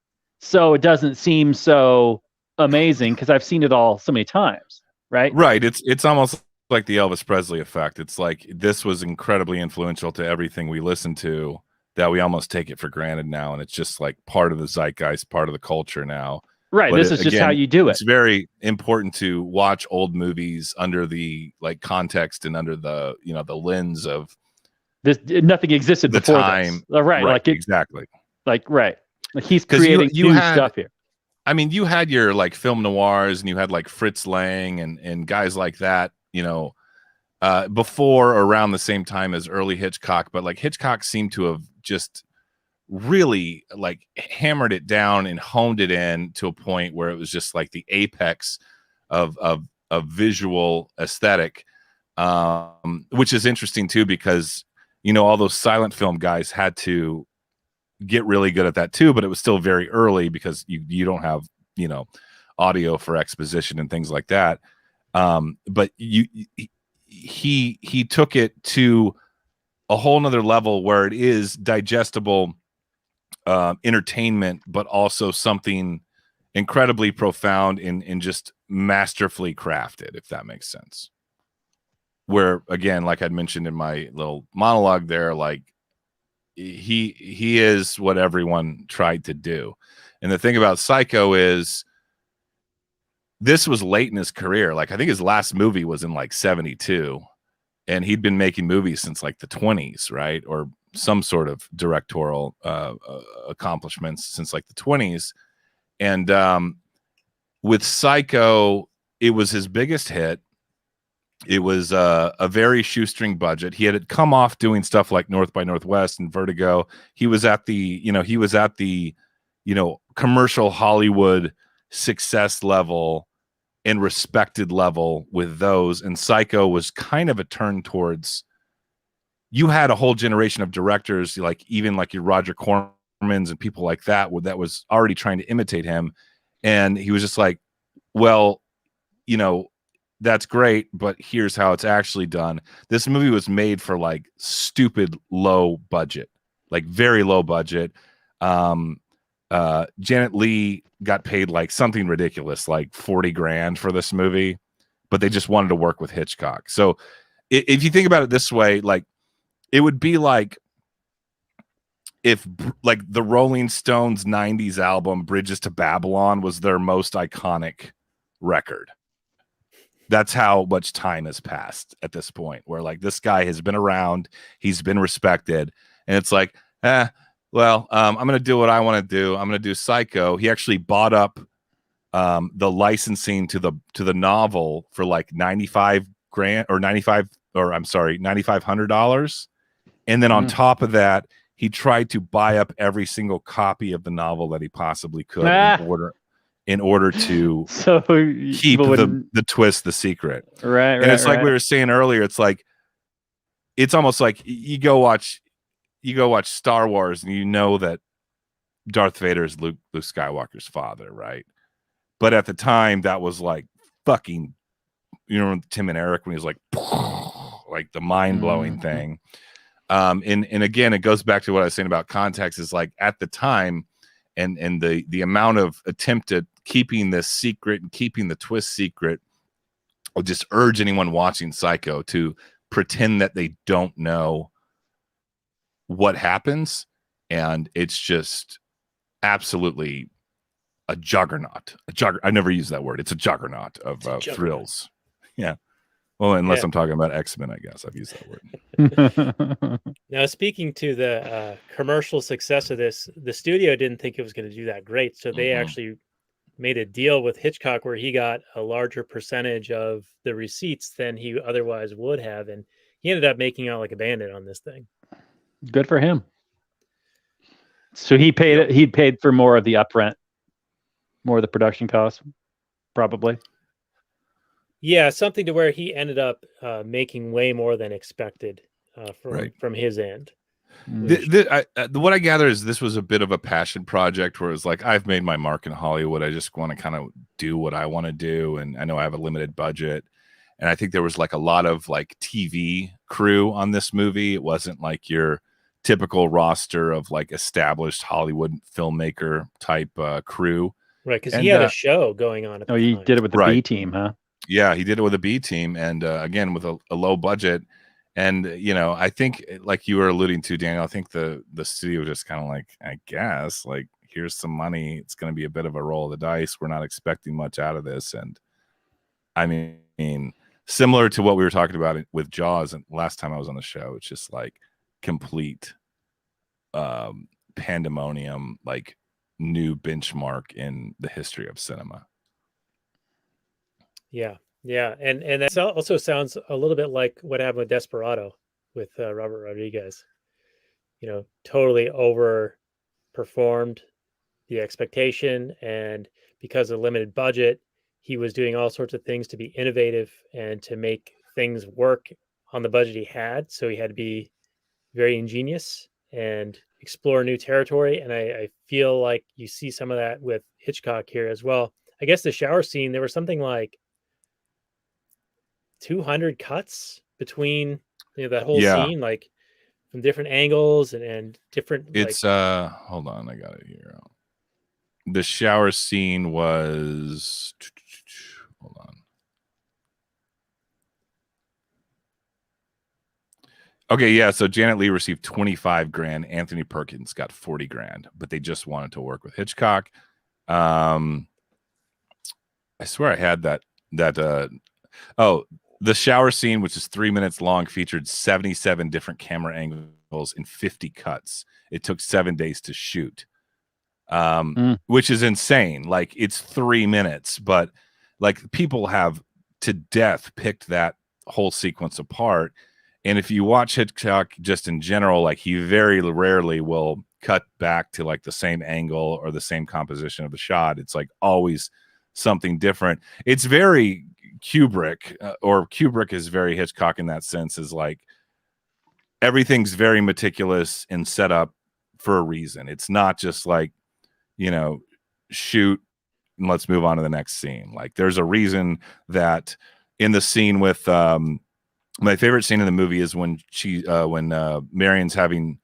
Speaker 1: So it doesn't seem so amazing because I've seen it all so many times, right?
Speaker 5: Right. It's almost like the Elvis Presley effect. It's like this was incredibly influential to everything we listen to that we almost take it for granted now, and it's just like part of the zeitgeist, part of the culture now.
Speaker 1: Right. But this is just how you do it.
Speaker 5: It's very important to watch old movies under the context and under the the lens of
Speaker 1: this. Nothing existed
Speaker 5: the
Speaker 1: before
Speaker 5: time.
Speaker 1: This. Right. Like
Speaker 5: exactly.
Speaker 1: Like he's creating new stuff here.
Speaker 5: I mean, you had your film noirs, and you had like Fritz Lang and guys like that, before or around the same time as early Hitchcock. But Hitchcock seemed to have just really like hammered it down and honed it in to a point where it was just like the apex of visual aesthetic, which is interesting too, because all those silent film guys had to get really good at that too, but it was still very early because you don't have audio for exposition and things like that. But he took it to a whole nother level where it is digestible entertainment, but also something incredibly profound and just masterfully crafted, if that makes sense. Where, again, like I'd mentioned in my little monologue there, like he is what everyone tried to do. And the thing about Psycho is this was late in his career. Like, I think his last movie was in like 72, and he'd been making movies since like the 20s, right? Or some sort of directorial accomplishments since like the 20s. And with Psycho, it was his biggest hit. It was a very shoestring budget. He had come off doing stuff like North by Northwest and Vertigo. He was at the commercial Hollywood success level and respected level with those. And Psycho was kind of a turn towards, you had a whole generation of directors, like even like your Roger Cormans and people like that was already trying to imitate him. And he was just like, well, that's great, but here's how it's actually done. This movie was made for like stupid low budget, like very low budget. Janet Leigh got paid like something ridiculous, like 40 grand for this movie, but they just wanted to work with Hitchcock. So if you think about it this way, like it would be like if like the Rolling Stones 90s album Bridges to Babylon was their most iconic record. That's how much time has passed at this point, where like this guy has been around, he's been respected, and it's like, well, I'm going to do what I want to do. I'm going to do Psycho. He actually bought up the licensing to the novel for like $9,500. And then on top of that, he tried to buy up every single copy of the novel that he possibly could in order to
Speaker 1: so
Speaker 5: keep the twist the secret.
Speaker 1: Right.
Speaker 5: And it's like we were saying earlier, it's like, it's almost like you go watch Star Wars and you know that Darth Vader is Luke Skywalker's father, right? But at the time, that was like fucking, Tim and Eric when he was like the mind-blowing thing. And again, it goes back to what I was saying about context, is like at the time and the amount of attempt at keeping this secret and keeping the twist secret, I'll just urge anyone watching Psycho to pretend that they don't know what happens. And it's just absolutely a juggernaut. I never use that word. It's a juggernaut of thrills. Yeah. Well, unless I'm talking about X-Men, I guess I've used that word.
Speaker 4: Now, speaking to the commercial success of this, the studio didn't think it was going to do that great. So they actually made a deal with Hitchcock where he got a larger percentage of the receipts than he otherwise would have. And he ended up making out like a bandit on this thing.
Speaker 1: Good for him. So he paid for more of the upfront, more of the production costs, probably.
Speaker 4: Yeah, something to where he ended up making way more than expected from his end.
Speaker 5: What I gather is this was a bit of a passion project where it was like, I've made my mark in Hollywood. I just want to kind of do what I want to do. And I know I have a limited budget. And I think there was like a lot of like TV crew on this movie. It wasn't like your typical roster of like established Hollywood filmmaker type crew.
Speaker 4: Right, because he had a show going on at the time.
Speaker 1: You did it with the B team, huh?
Speaker 5: Yeah, he did it with a B team, and again with a low budget. And I think, like you were alluding to, Daniel, I think the studio was just kind of like, I guess, like, here's some money. It's going to be a bit of a roll of the dice. We're not expecting much out of this. And I mean, similar to what we were talking about with Jaws and last time I was on the show, it's just like complete pandemonium, like new benchmark in the history of cinema.
Speaker 4: Yeah, and that also sounds a little bit like what happened with Desperado with Robert Rodriguez. Totally over performed the expectation, and because of limited budget, he was doing all sorts of things to be innovative and to make things work on the budget he had. So he had to be very ingenious and explore new territory. And I feel like you see some of that with Hitchcock here as well. I guess the shower scene, there was something like 200 cuts between that whole scene, like from different angles and different.
Speaker 5: It's hold on, I got it here. The shower scene was, hold on. Okay, yeah. So Janet Leigh received 25 grand. Anthony Perkins got 40 grand, but they just wanted to work with Hitchcock. I swear I had that. The shower scene, which is 3 minutes long, featured 77 different camera angles and 50 cuts. It took 7 days to shoot, which is insane. Like, it's 3 minutes, but like, people have to death picked that whole sequence apart. And if you watch Hitchcock just in general, like, he very rarely will cut back to like the same angle or the same composition of the shot. It's like always something different. It's very Kubrick, or Kubrick is very Hitchcock in that sense, is like everything's very meticulous and set up for a reason. It's not just like, shoot and let's move on to the next scene. Like, there's a reason that in the scene with my favorite scene in the movie is when Marion's having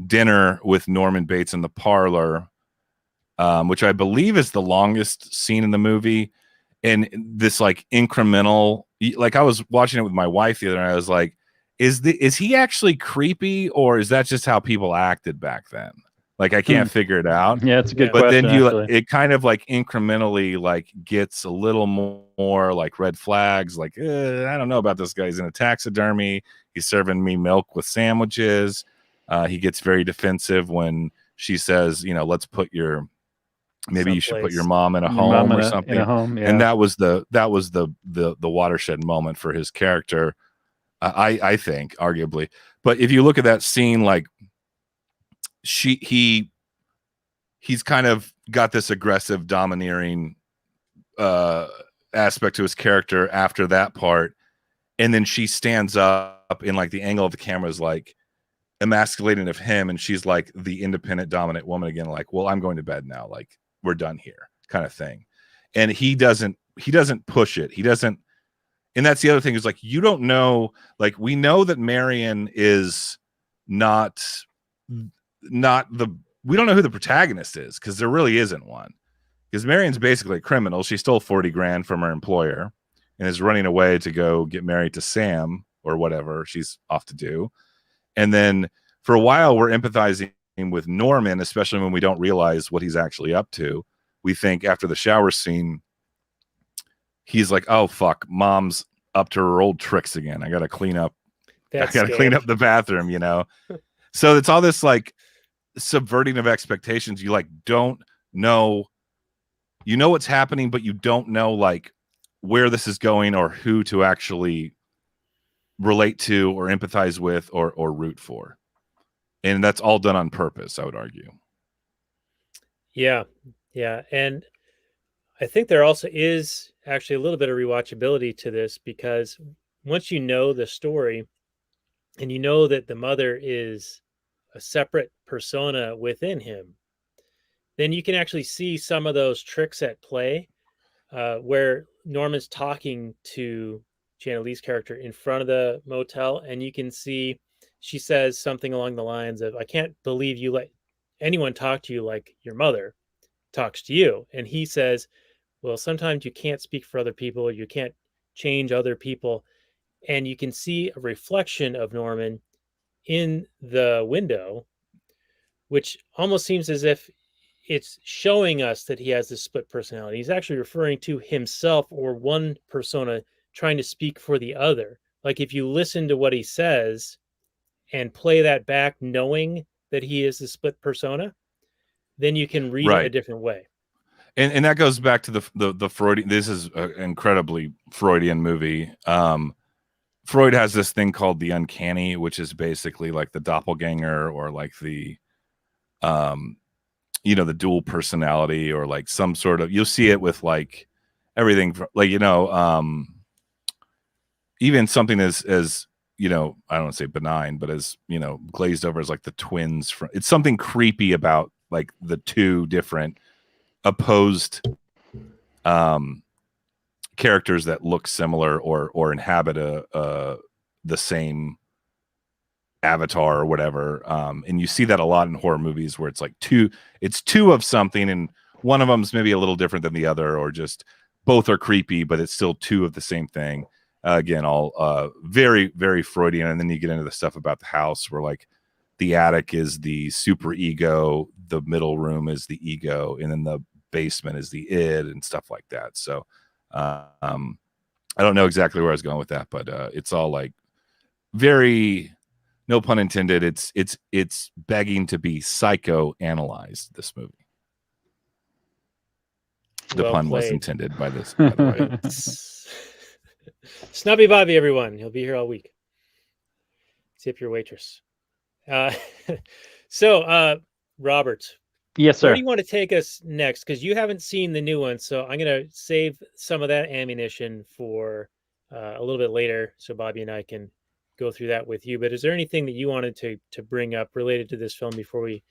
Speaker 5: dinner with Norman Bates in the parlor, which I believe is the longest scene in the movie. And this like incremental, like, I was watching it with my wife the other night. I was like, is he actually creepy, or is that just how people acted back then? Like, I can't figure it out.
Speaker 1: Yeah, it's a good
Speaker 5: but
Speaker 1: question.
Speaker 5: Then it kind of like incrementally like gets a little more like red flags. Like, I don't know about this guy. He's in a taxidermy. He's serving me milk with sandwiches. He gets very defensive when she says, let's put maybe you should put your mom in a home or something.
Speaker 1: In a home, yeah.
Speaker 5: And that was the watershed moment for his character, I think, arguably. But if you look at that scene, like, he's kind of got this aggressive, domineering aspect to his character after that part, and then she stands up in like the angle of the camera is like emasculating of him, and she's like the independent, dominant woman again, like, well, I'm going to bed now, like, we're done here, kind of thing. And he doesn't push it. He doesn't. And that's the other thing, is like, you don't know, like, we know that Marion is not we don't know who the protagonist is, because there really isn't one. Because Marion's basically a criminal. She stole 40 grand from her employer and is running away to go get married to Sam or whatever she's off to do. And then for a while, we're empathizing with Norman, especially when we don't realize what he's actually up to. We think after the shower scene, he's like, oh, fuck, mom's up to her old tricks again. I got to clean up. Clean up the bathroom, So it's all this like subverting of expectations. You like don't know, what's happening, but you don't know like where this is going or who to actually relate to or empathize with or root for. And that's all done on purpose, I would argue.
Speaker 4: Yeah. And I think there also is actually a little bit of rewatchability to this, because once you know the story and you know that the mother is a separate persona within him, then you can actually see some of those tricks at play, where Norman's talking to Janet Leigh's character in front of the motel, and you can see she says something along the lines of, I can't believe you let anyone talk to you like your mother talks to you. And he says, well, sometimes you can't speak for other people. You can't change other people. And you can see a reflection of Norman in the window, which almost seems as if it's showing us that he has this split personality. He's actually referring to himself or one persona trying to speak for the other. Like, if you listen to what he says and play that back, knowing that he is the split persona, then you can read it a different way.
Speaker 5: And that goes back to the Freudian. This is an incredibly Freudian movie. Freud has this thing called the uncanny, which is basically like the doppelganger, or like the the dual personality, or like some sort of, you'll see it with like everything like, even something as I don't want to say benign, but as glazed over as like the twins from, it's something creepy about like the two different opposed characters that look similar or inhabit the same avatar or whatever, and you see that a lot in horror movies where it's like two of something, and one of them's maybe a little different than the other, or just both are creepy but it's still two of the same thing. Again, all very, very Freudian. And then you get into the stuff about the house where like the attic is the super ego, the middle room is the ego, and then the basement is the id, and stuff like that. So I don't know exactly where I was going with that, but it's all like very, no pun intended, it's begging to be psychoanalyzed, this movie. The
Speaker 4: Well
Speaker 5: pun was
Speaker 4: played.
Speaker 5: intended by this, by the way.
Speaker 4: Snubby Bobby, everyone. He'll be here all week. Tip your waitress. So, Robert,
Speaker 1: Yes,
Speaker 4: where
Speaker 1: sir.
Speaker 4: do you want to take us next? Because you haven't seen the new one, so I'm going to save some of that ammunition for a little bit later, so Bobby and I can go through that with you. But is there anything that you wanted to bring up related to this film before we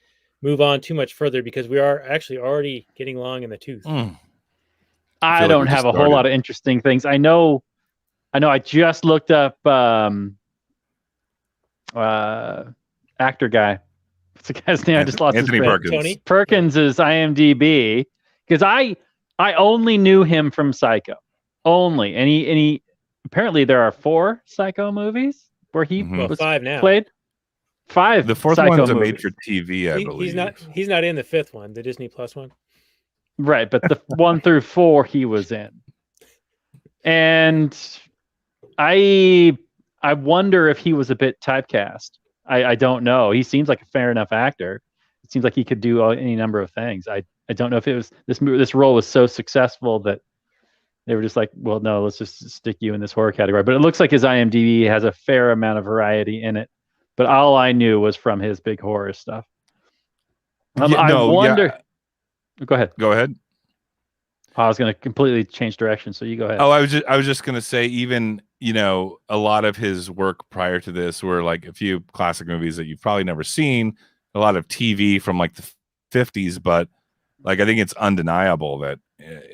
Speaker 4: move on too much further? Because we are actually already getting long in the tooth.
Speaker 1: I
Speaker 5: like
Speaker 1: don't
Speaker 5: we
Speaker 1: have
Speaker 5: just
Speaker 1: a whole lot of interesting things. I know I just looked up actor guy. What's the guy's name? I just lost
Speaker 5: Anthony
Speaker 1: his name.
Speaker 5: Perkins.
Speaker 4: Tony?
Speaker 1: Perkins is IMDb, because I only knew him from Psycho. Only. And he apparently there are 4 Psycho movies where he
Speaker 5: Mhm.
Speaker 1: was
Speaker 4: 5 now.
Speaker 1: played. 5
Speaker 5: The 4th
Speaker 1: Psycho
Speaker 5: one's a
Speaker 1: movies.
Speaker 5: made for TV, I believe.
Speaker 4: He's not in the 5th one, the Disney Plus one.
Speaker 1: Right, but the 1 through 4 he was in. And I wonder if he was a bit typecast. I don't know. He seems like a fair enough actor. It seems like he could do any number of things. I don't know if it was this role was so successful that they were just like, well, no, let's just stick you in this horror category. But it looks like his IMDb has a fair amount of variety in it. But all I knew was from his big horror stuff. I wonder. Go ahead.
Speaker 5: Go ahead.
Speaker 1: I was going to completely change direction, so you go ahead.
Speaker 5: Oh, I was just going to say, even, a lot of his work prior to this were like a few classic movies that you've probably never seen, a lot of TV from like the 50s, but like I think it's undeniable that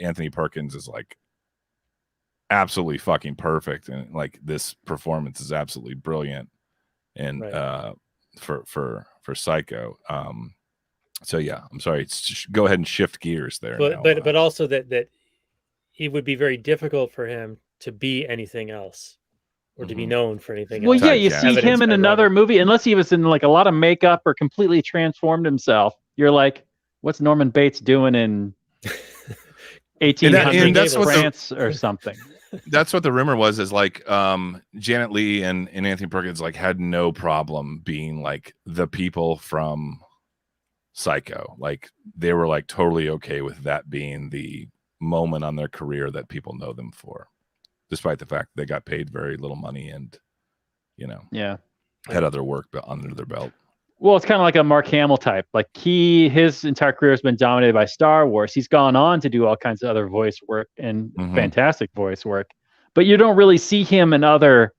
Speaker 5: Anthony Perkins is like absolutely fucking perfect, and like this performance is absolutely brilliant, and
Speaker 4: Right.
Speaker 5: For Psycho. So yeah, I'm sorry. Go ahead and shift gears there.
Speaker 4: But also that it would be very difficult for him to be anything else, or to be known for anything
Speaker 1: Well,
Speaker 4: else.
Speaker 1: yeah, you
Speaker 5: Typecast.
Speaker 1: see him in another movie, unless he was in like a lot of makeup or completely transformed himself. You're like, what's Norman Bates doing in 1800s France or something?
Speaker 5: That's what the rumor was, is like Janet Leigh and Anthony Perkins like had no problem being like the people from Psycho. Like they were like totally okay with that being the moment on their career that people know them for, despite the fact they got paid very little money and had other work under their belt.
Speaker 1: Well, it's kind of like a Mark Hamill type. Like his entire career has been dominated by Star Wars. He's gone on to do all kinds of other voice work and fantastic voice work, but you don't really see him in other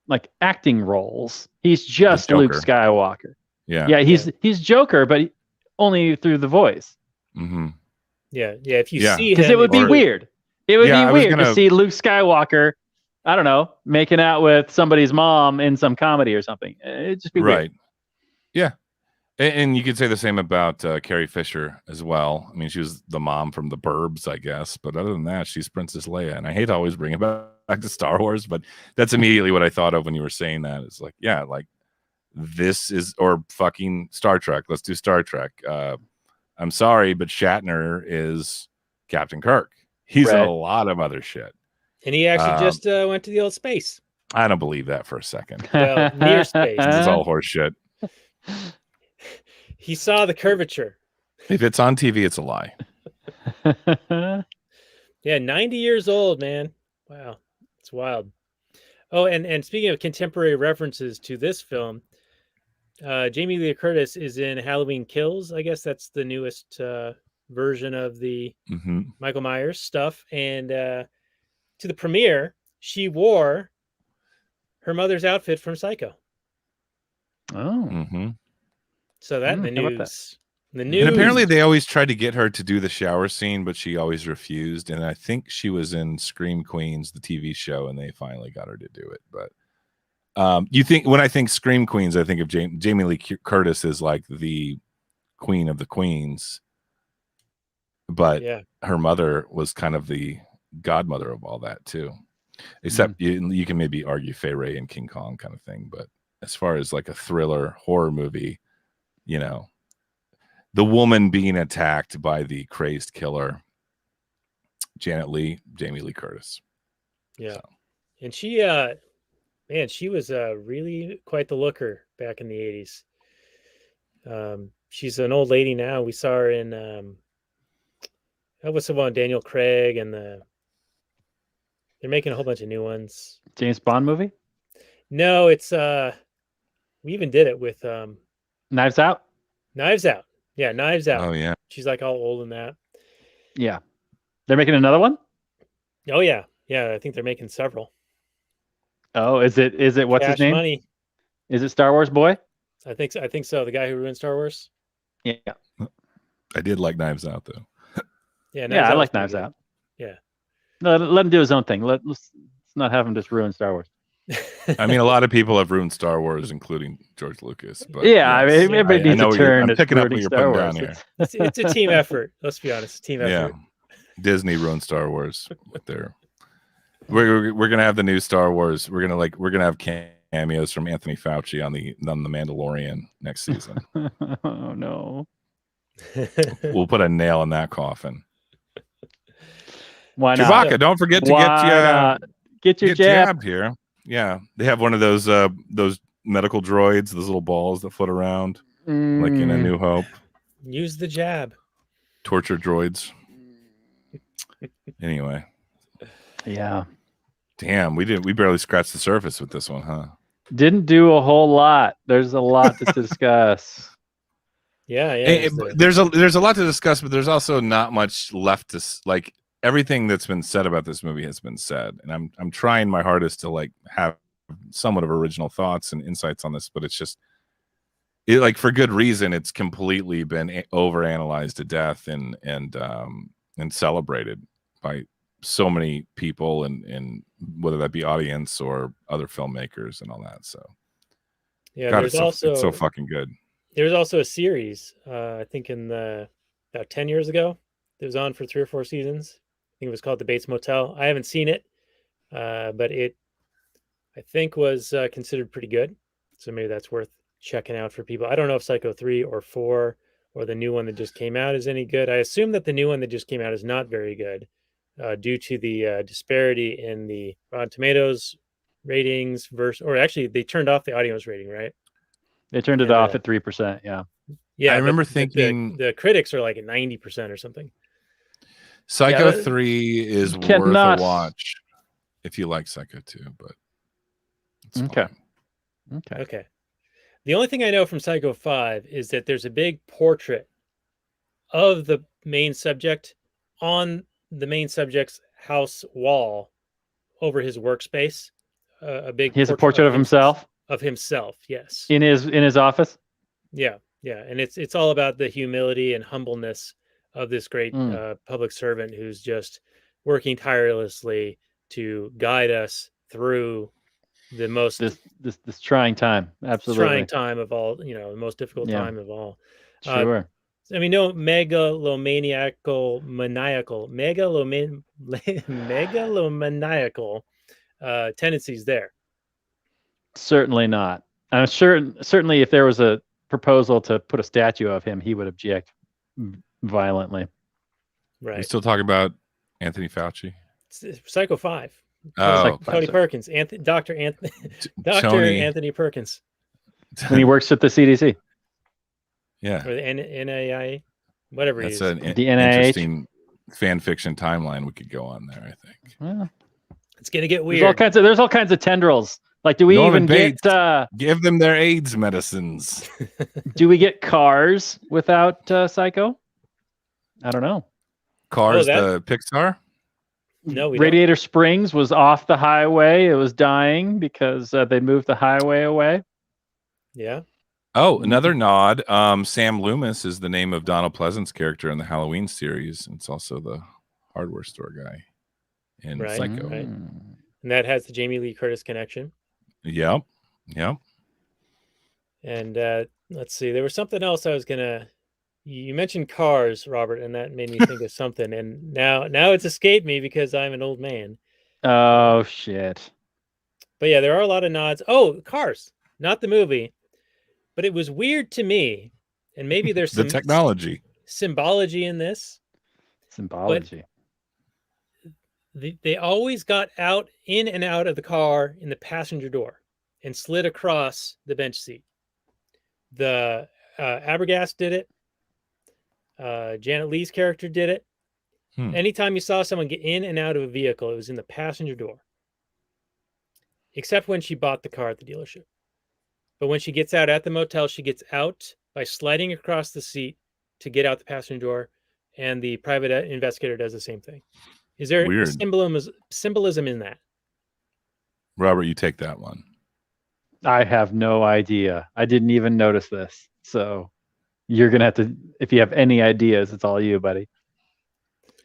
Speaker 1: like acting roles. He's just Luke Skywalker.
Speaker 5: Yeah,
Speaker 1: he's Joker, but only through the voice.
Speaker 4: Yeah. If you see him,
Speaker 1: because it would be weird. It would be weird to see Luke Skywalker, I don't know, making out with somebody's mom in some comedy or something. It'd just be weird.
Speaker 5: Yeah. And you could say the same about Carrie Fisher as well. I mean, she was the mom from The Burbs, I guess. But other than that, she's Princess Leia. And I hate to always bring it back to Star Wars, but that's immediately what I thought of when you were saying that. It's like, yeah, like this is, or fucking Star Trek. Let's do Star Trek. I'm sorry, but Shatner is Captain Kirk. He's a lot of other shit.
Speaker 4: And he actually just went to the old space.
Speaker 5: I don't believe that for a second.
Speaker 4: Well, near space.
Speaker 5: It's all horse shit.
Speaker 4: He saw the curvature.
Speaker 5: If it's on TV, it's a lie.
Speaker 4: Yeah, 90 years old, man. Wow. It's wild. Oh, and speaking of contemporary references to this film, Jamie Lee Curtis is in Halloween Kills. I guess that's the newest version of the
Speaker 5: Hmm.
Speaker 4: Michael Myers stuff. And to the premiere, she wore her mother's outfit from Psycho.
Speaker 1: Oh,
Speaker 5: Hmm.
Speaker 4: So that in the
Speaker 1: how about that?
Speaker 4: news. The
Speaker 5: And
Speaker 4: news.
Speaker 5: apparently they always tried to get her to do the shower scene, but she always refused. And I think she was in Scream Queens, the TV show, and they finally got her to do it. But you think when I think Scream Queens, I think of Jamie Lee Curtis as like the queen of the queens, but
Speaker 4: Yeah.
Speaker 5: her mother was kind of the godmother of all that too. Except you can maybe argue Fay Wray and King Kong kind of thing, but as far as like a thriller horror movie, you know, the woman being attacked by the crazed killer, Jamie Lee Curtis.
Speaker 4: Yeah.
Speaker 5: So.
Speaker 4: And she man, she was really quite the looker back in the 80s. She's an old lady now. We saw her in what's the one, Daniel Craig, and they're making a whole bunch of new ones.
Speaker 1: James Bond movie?
Speaker 4: No, it's we even did it with
Speaker 1: Knives Out?
Speaker 4: Knives Out. Yeah, Knives Out.
Speaker 5: Oh yeah.
Speaker 4: She's like all old in that.
Speaker 1: Yeah. They're making another one?
Speaker 4: Oh yeah. Yeah, I think they're making several.
Speaker 1: Oh, is it what's his
Speaker 4: Cash
Speaker 1: name?
Speaker 4: Money.
Speaker 1: Is it Star Wars Boy?
Speaker 4: I think so. The guy who ruined Star Wars.
Speaker 1: Yeah.
Speaker 5: I did like Knives Out though.
Speaker 4: Yeah,
Speaker 1: Yeah, I
Speaker 4: Out was
Speaker 1: like
Speaker 4: pretty
Speaker 1: Knives
Speaker 4: good.
Speaker 1: Out.
Speaker 4: Yeah.
Speaker 1: No, let him do his own thing. Let's not have him just ruin Star Wars.
Speaker 5: I mean, a lot of people have ruined Star Wars, including George Lucas. But
Speaker 1: Yeah, I mean, everybody
Speaker 5: I
Speaker 1: needs
Speaker 5: know
Speaker 1: to
Speaker 5: what you're-
Speaker 1: turn
Speaker 5: I'm
Speaker 1: to
Speaker 5: picking up what
Speaker 1: ruining
Speaker 5: you're
Speaker 1: Star
Speaker 5: putting
Speaker 1: Wars.
Speaker 5: down here.
Speaker 4: It's a team effort. Let's be honest, team
Speaker 5: Yeah,
Speaker 4: effort.
Speaker 5: Disney ruined Star Wars with their. We're gonna have the new Star Wars. We're gonna have cameos from Anthony Fauci on the Mandalorian next season.
Speaker 1: Oh no!
Speaker 5: We'll put a nail in that coffin.
Speaker 1: Why not?
Speaker 5: Chewbacca, don't forget to
Speaker 1: Why
Speaker 5: get
Speaker 1: not? Get your
Speaker 5: get
Speaker 1: jab.
Speaker 5: jabbed here. Yeah, they have one of those medical droids, those little balls that float around, like in A New Hope.
Speaker 4: Use the jab.
Speaker 5: Torture droids. Anyway,
Speaker 1: Yeah.
Speaker 5: damn, we barely scratched the surface with this one, huh?
Speaker 1: Didn't do a whole lot. There's a lot to discuss.
Speaker 4: Yeah, yeah.
Speaker 5: There's a lot to discuss, but there's also not much left to like. Everything that's been said about this movie has been said, and I'm trying my hardest to like have somewhat of original thoughts and insights on this, but it's just like for good reason. It's completely been overanalyzed to death and celebrated by so many people and whether that be audience or other filmmakers and all that. So
Speaker 4: yeah,
Speaker 5: God,
Speaker 4: there's
Speaker 5: it's so fucking good.
Speaker 4: There's also a series, I think about 10 years ago. It was on for 3 or 4 seasons. I think it was called The Bates Motel. I haven't seen it, but it, I think, was considered pretty good. So maybe that's worth checking out for people. I don't know if Psycho 3 or 4 or the new one that just came out is any good. I assume that the new one that just came out is not very good due to the disparity in the Rotten Tomatoes ratings or actually they turned off the audience rating, right?
Speaker 1: They turned it off at 3%. Yeah.
Speaker 4: Yeah,
Speaker 5: I remember thinking
Speaker 4: the critics are like at 90% or something.
Speaker 5: Psycho 3 is worth a watch if you like Psycho 2, but it's
Speaker 1: okay.
Speaker 5: fine.
Speaker 4: Okay. The only thing I know from Psycho 5 is that there's a big portrait of the main subject on the main subject's house wall over his workspace. A big
Speaker 1: He has a portrait of himself?
Speaker 4: Of himself, yes.
Speaker 1: In his office?
Speaker 4: Yeah, yeah. And it's all about the humility and humbleness of this great public servant who's just working tirelessly to guide us through the most
Speaker 1: this trying time. Absolutely.
Speaker 4: Trying time of all, the most difficult time of all.
Speaker 1: Sure.
Speaker 4: I mean, no megalomaniacal tendencies there.
Speaker 1: Certainly not. I'm sure. Certainly, if there was a proposal to put a statue of him, he would object violently.
Speaker 4: Right.
Speaker 5: We still talking about Anthony Fauci?
Speaker 4: Psycho 5.
Speaker 5: Oh,
Speaker 4: Tony Perkins, Dr. Anthony Perkins.
Speaker 1: When he works at the CDC.
Speaker 5: Yeah.
Speaker 4: Or the NIA, whatever
Speaker 5: That's
Speaker 4: it is.
Speaker 5: an
Speaker 1: The NIH.
Speaker 5: interesting fan fiction timeline we could go on there, I think.
Speaker 1: Well,
Speaker 4: it's gonna get weird.
Speaker 1: there's all kinds of tendrils Like, do we
Speaker 5: Norman
Speaker 1: even
Speaker 5: Bates.
Speaker 1: get
Speaker 5: Give them their AIDS medicines.
Speaker 1: do we get Cars without Psycho? I don't know.
Speaker 5: Cars,
Speaker 4: that-
Speaker 5: the Pixar.
Speaker 4: No, we don't.
Speaker 1: Radiator Springs was off the highway. It was dying because they moved the highway away.
Speaker 4: Yeah.
Speaker 5: Oh, another nod. Sam Loomis is the name of Donald Pleasant's character in the Halloween series. It's also the hardware store guy in
Speaker 4: Right,
Speaker 5: Psycho.
Speaker 4: right. And that has the Jamie Lee Curtis connection.
Speaker 5: Yep.
Speaker 4: And let's see, there was something else I was gonna. You mentioned Cars, Robert, and that made me think of something. And now it's escaped me because I'm an old man.
Speaker 1: Oh shit!
Speaker 4: But yeah, there are a lot of nods. Oh, Cars, not the movie, but it was weird to me. And maybe there's
Speaker 5: The
Speaker 4: some
Speaker 5: technology.
Speaker 4: symbology in this.
Speaker 1: Symbology.
Speaker 4: They always got in and out of the car in the passenger door and slid across the bench seat. The Abergast did it. Janet Leigh's character did it. Anytime you saw someone get in and out of a vehicle, it was in the passenger door. Except when she bought the car at the dealership. But when she gets out at the motel, she gets out by sliding across the seat to get out the passenger door, and the private investigator does the same thing. Is there
Speaker 5: Weird.
Speaker 4: symbolism in that?
Speaker 5: Robert, you take that one.
Speaker 1: I have no idea. I didn't even notice this. So you're gonna have to, if you have any ideas, it's all you, buddy.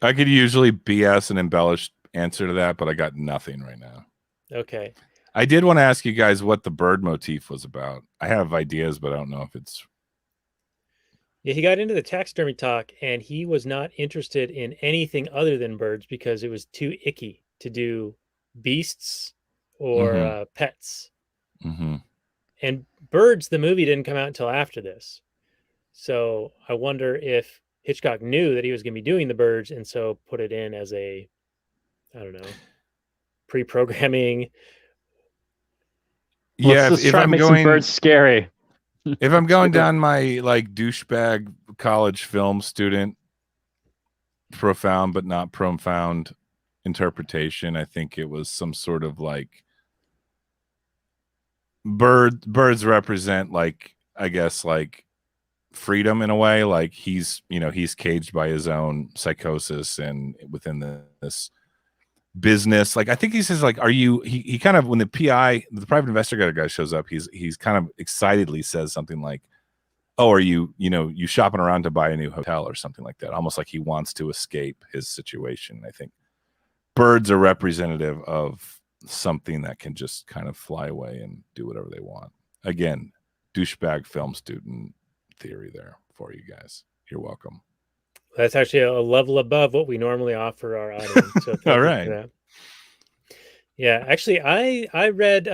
Speaker 5: I could usually BS an embellished answer to that, but I got nothing right now.
Speaker 4: Okay.
Speaker 5: I did want to ask you guys what the bird motif was about. I have ideas, but I don't know if it's...
Speaker 4: Yeah, he got into the taxidermy talk, and he was not interested in anything other than birds because it was too icky to do beasts or pets.
Speaker 5: Mm-hmm.
Speaker 4: And Birds, the movie, didn't come out until after this. So I wonder if Hitchcock knew that he was going to be doing the birds and so put it in as a, I don't know, pre-programming.
Speaker 5: Yeah,
Speaker 1: Let's just
Speaker 5: if
Speaker 1: try to
Speaker 5: I'm
Speaker 1: make
Speaker 5: going,
Speaker 1: some birds scary.
Speaker 5: if I'm going down my like douchebag college film student, profound but not profound interpretation, I think it was some sort of like birds represent, like, I guess, like freedom in a way. Like he's caged by his own psychosis and within this business. Like I think he says, like, are you, he kind of, when the PI, the private investigator guy shows up, he's kind of excitedly says something like, oh, are you shopping around to buy a new hotel or something like that, almost like he wants to escape his situation. I think birds are representative of something that can just kind of fly away and do whatever they want. Again, douchebag film student theory there for you guys. You're welcome.
Speaker 4: That's actually a level above what we normally offer our audience. So thank
Speaker 5: All
Speaker 4: you
Speaker 5: right.
Speaker 4: for that. Yeah, actually, I read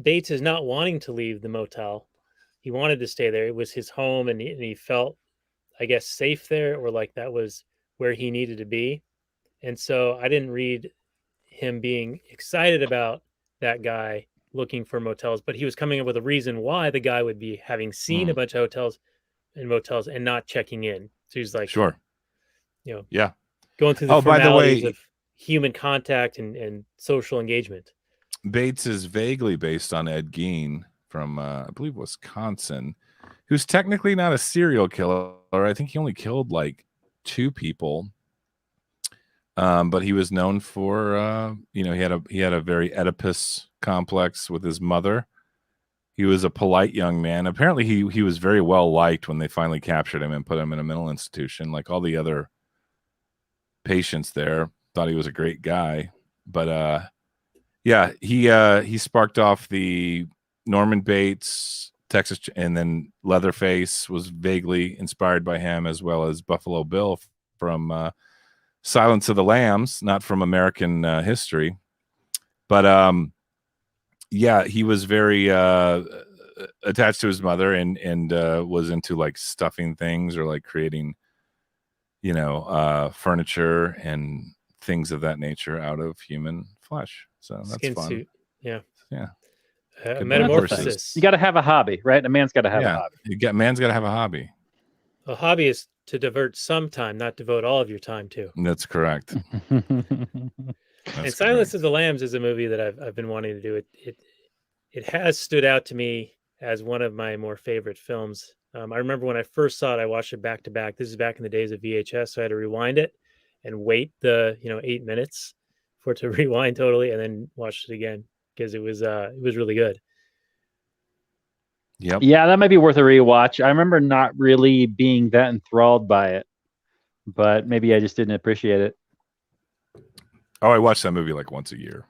Speaker 4: Bates is not wanting to leave the motel. He wanted to stay there. It was his home, and he felt, I guess, safe there, or like that was where he needed to be. And so I didn't read him being excited about that guy looking for motels, but he was coming up with a reason why the guy would be having seen a bunch of hotels and motels and not checking in. So he's like,
Speaker 5: Sure. Yeah.
Speaker 4: Going through the
Speaker 5: by the
Speaker 4: formalities
Speaker 5: way,
Speaker 4: of human contact and social engagement.
Speaker 5: Bates is vaguely based on Ed Gein from, I believe, Wisconsin, who's technically not a serial killer. I think he only killed like 2 people. But he was known for, he had a very Oedipus complex with his mother. He was a polite young man. Apparently, he was very well liked when they finally captured him and put him in a mental institution. Like all the other patients there thought he was a great guy. But yeah, he sparked off the Norman Bates, Texas, and then Leatherface was vaguely inspired by him, as well as Buffalo Bill from Silence of the Lambs, not from American history. But yeah, he was very attached to his mother and was into like stuffing things or like creating, furniture and things of that nature out of human flesh. So that's
Speaker 4: Skin
Speaker 5: fun.
Speaker 4: suit. Yeah.
Speaker 5: Good
Speaker 4: Metamorphosis.
Speaker 1: You got to have a hobby, right? A man's got to have a hobby.
Speaker 5: Man's got to have a hobby.
Speaker 4: A hobby is to divert some time, not devote all of your time to.
Speaker 5: That's correct.
Speaker 4: And Silence of the Lambs is a movie that I've been wanting to do. it has stood out to me as one of my more favorite films. I remember when I first saw it, I watched it back to back. This is back in the days of VHS, so I had to rewind it and wait the 8 minutes for it to rewind totally, and then watch it again because it was really good.
Speaker 5: Yep.
Speaker 1: Yeah, that might be worth a rewatch. I remember not really being that enthralled by it, but maybe I just didn't appreciate it.
Speaker 5: Oh, I watch that movie like once a year.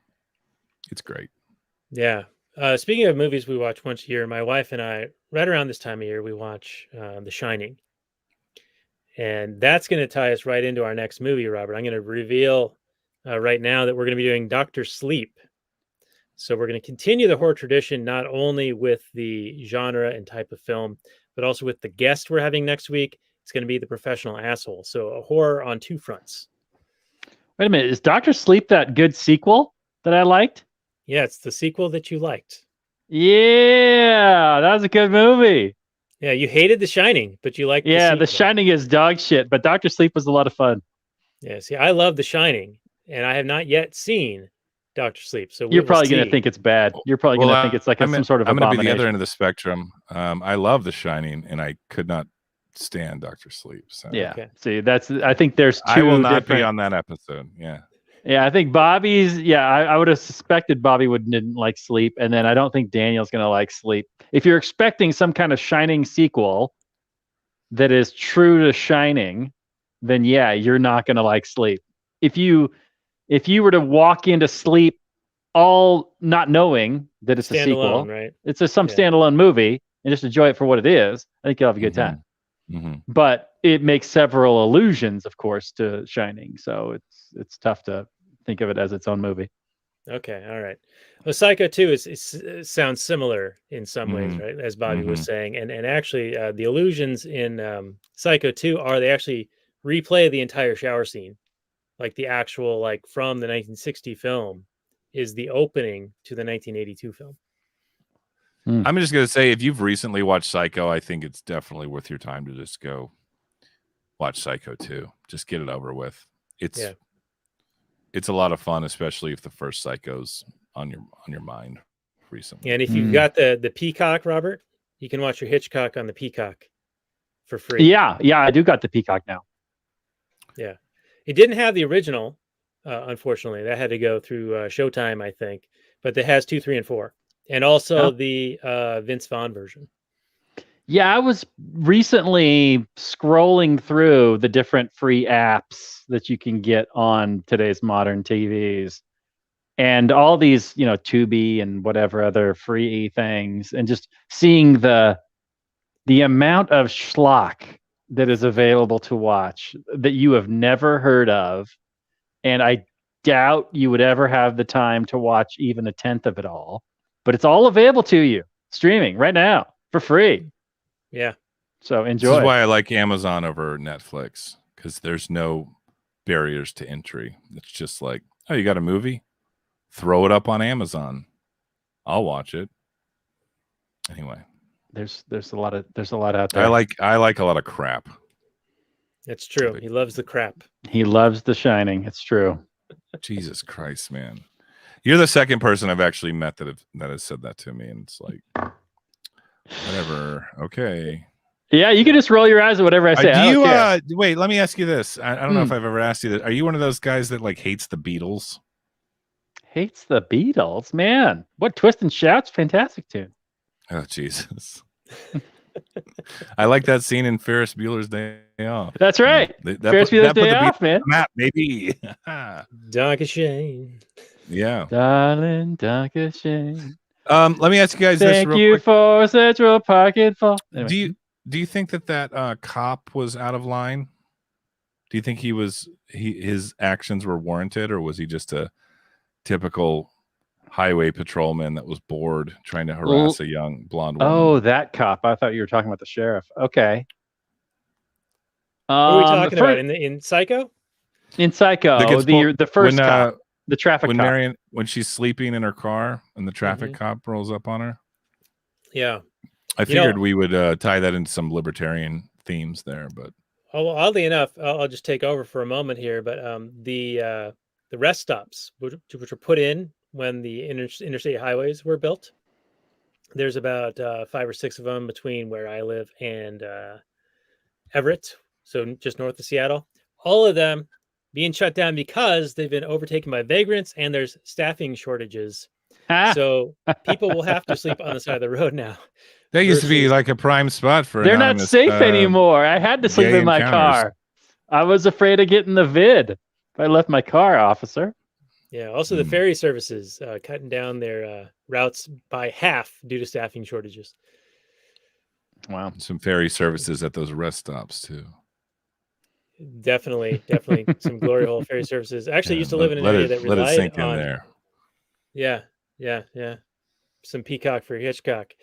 Speaker 5: It's great.
Speaker 4: Yeah. Speaking of movies we watch once a year, my wife and I, right around this time of year, we watch The Shining. And that's going to tie us right into our next movie, Robert. I'm going to reveal right now that we're going to be doing Dr. Sleep. So we're going to continue the horror tradition, not only with the genre and type of film, but also with the guest we're having next week. It's going to be the professional asshole. So a horror on two fronts.
Speaker 1: Wait a minute. Is Dr. Sleep that good sequel that I liked?
Speaker 4: Yeah, it's the sequel that you liked.
Speaker 1: Yeah, that was a good movie.
Speaker 4: Yeah, you hated The Shining, but you liked
Speaker 1: The Shining is dog shit, but Dr. Sleep was a lot of fun.
Speaker 4: Yeah, see, I love The Shining, and I have not yet seen Dr. Sleep. So
Speaker 1: you're probably going to think it's bad. You're probably going to think it's like some sort of
Speaker 5: I'm going to be the
Speaker 1: abomination.
Speaker 5: other end of the spectrum. I love The Shining, and I could not stand Dr. Sleep. So.
Speaker 1: Yeah.
Speaker 4: Okay.
Speaker 1: See, I think there's two
Speaker 5: I will not
Speaker 1: different...
Speaker 5: be on that episode. Yeah.
Speaker 1: Yeah, I think Bobby's... Yeah, I would have suspected Bobby didn't like Sleep, and then I don't think Daniel's going to like Sleep. If you're expecting some kind of Shining sequel that is true to Shining, then yeah, you're not going to like Sleep. If you were to walk into Sleep all not knowing that it's a sequel,
Speaker 4: right?
Speaker 1: It's some standalone movie, and just enjoy it for what it is, I think you'll have a good time.
Speaker 5: Mm-hmm.
Speaker 1: But it makes several allusions, of course, to Shining, so it's tough to think of it as its own movie.
Speaker 4: Okay, all right. Well, Psycho 2 sounds similar in some ways, right? As Bobby was saying, and actually, the allusions in Psycho 2 are they actually replay the entire shower scene, like the actual from the 1960 film is the opening to the 1982 film.
Speaker 5: I'm just going to say, if you've recently watched Psycho, I think it's definitely worth your time to just go watch Psycho 2. Just get it over with. It's a lot of fun, especially if the first Psycho's on your mind recently.
Speaker 4: And if you've got the Peacock, Robert, you can watch your Hitchcock on the Peacock for free.
Speaker 1: Yeah, I do got the Peacock now.
Speaker 4: Yeah, it didn't have the original, unfortunately. That had to go through Showtime, I think. But it has 2, 3, and 4, and also the Vince Vaughn version.
Speaker 1: Yeah, I was recently scrolling through the different free apps that you can get on today's modern TVs, and all these, Tubi and whatever other free things, and just seeing the amount of schlock that is available to watch that you have never heard of, and I doubt you would ever have the time to watch even a tenth of it all, but it's all available to you streaming right now for free.
Speaker 4: Yeah.
Speaker 1: So enjoy.
Speaker 5: This is why I like Amazon over Netflix, because there's no barriers to entry. It's just like, oh, you got a movie? Throw it up on Amazon. I'll watch it. Anyway.
Speaker 1: There's a lot out there.
Speaker 5: I like a lot of crap.
Speaker 4: That's true. He loves the crap.
Speaker 1: He loves The Shining. It's true.
Speaker 5: Jesus Christ, man. You're the second person I've actually met that has said that to me, and it's like, whatever. Okay.
Speaker 1: Yeah, you can just roll your eyes at whatever I say.
Speaker 5: Do you wait, let me ask you this. I don't know if I've ever asked you that. Are you one of those guys that hates the Beatles?
Speaker 1: Hates the Beatles? Man, what Twist and Shout's fantastic tune.
Speaker 5: Oh, Jesus. I like that scene in Ferris Bueller's Day Off.
Speaker 1: That's right. Ferris Bueller's Day Off, man.
Speaker 5: Map, maybe.
Speaker 4: Donkey Shane.
Speaker 5: Yeah.
Speaker 1: Darling Donkey Shane.
Speaker 5: Let me ask you guys this real quick.
Speaker 1: Thank you for Central Park and Fall. Anyway.
Speaker 5: Do you think that cop was out of line? Do you think his actions were warranted, or was he just a typical highway patrolman that was bored trying to harass a young blonde woman?
Speaker 1: Oh, that cop. I thought you were talking about the sheriff. Okay.
Speaker 4: What are we talking about? In Psycho?
Speaker 1: In Psycho, the first cop, the traffic cop.
Speaker 5: When she's sleeping in her car and the traffic cop rolls up on her.
Speaker 4: Yeah.
Speaker 5: I figured we would tie that into some libertarian themes there, but
Speaker 4: oddly enough, I'll just take over for a moment here. But the rest stops, which were put in when the interstate highways were built, There's about 5 or 6 of them between where I live and Everett, so just north of Seattle. All of them being shut down because they've been overtaken by vagrants and there's staffing shortages. So people will have to sleep on the side of the road now.
Speaker 5: That used to be
Speaker 4: versus-
Speaker 5: like a prime spot for
Speaker 1: They're not
Speaker 5: anonymous,
Speaker 1: safe anymore. I had to sleep
Speaker 5: gay
Speaker 1: in my
Speaker 5: encounters.
Speaker 1: car. I was afraid of getting the vid if I left my car, officer.
Speaker 4: Yeah. Also, the ferry services cutting down their routes by half due to staffing shortages.
Speaker 1: Wow.
Speaker 5: Some ferry services at those rest stops too.
Speaker 4: Definitely some glory hole ferry services. I actually
Speaker 5: Yeah,
Speaker 4: used to live in an
Speaker 5: let
Speaker 4: area
Speaker 5: it,
Speaker 4: that
Speaker 5: let it
Speaker 4: relied
Speaker 5: sink in
Speaker 4: on.
Speaker 5: there.
Speaker 4: Yeah. Some peacock for Hitchcock.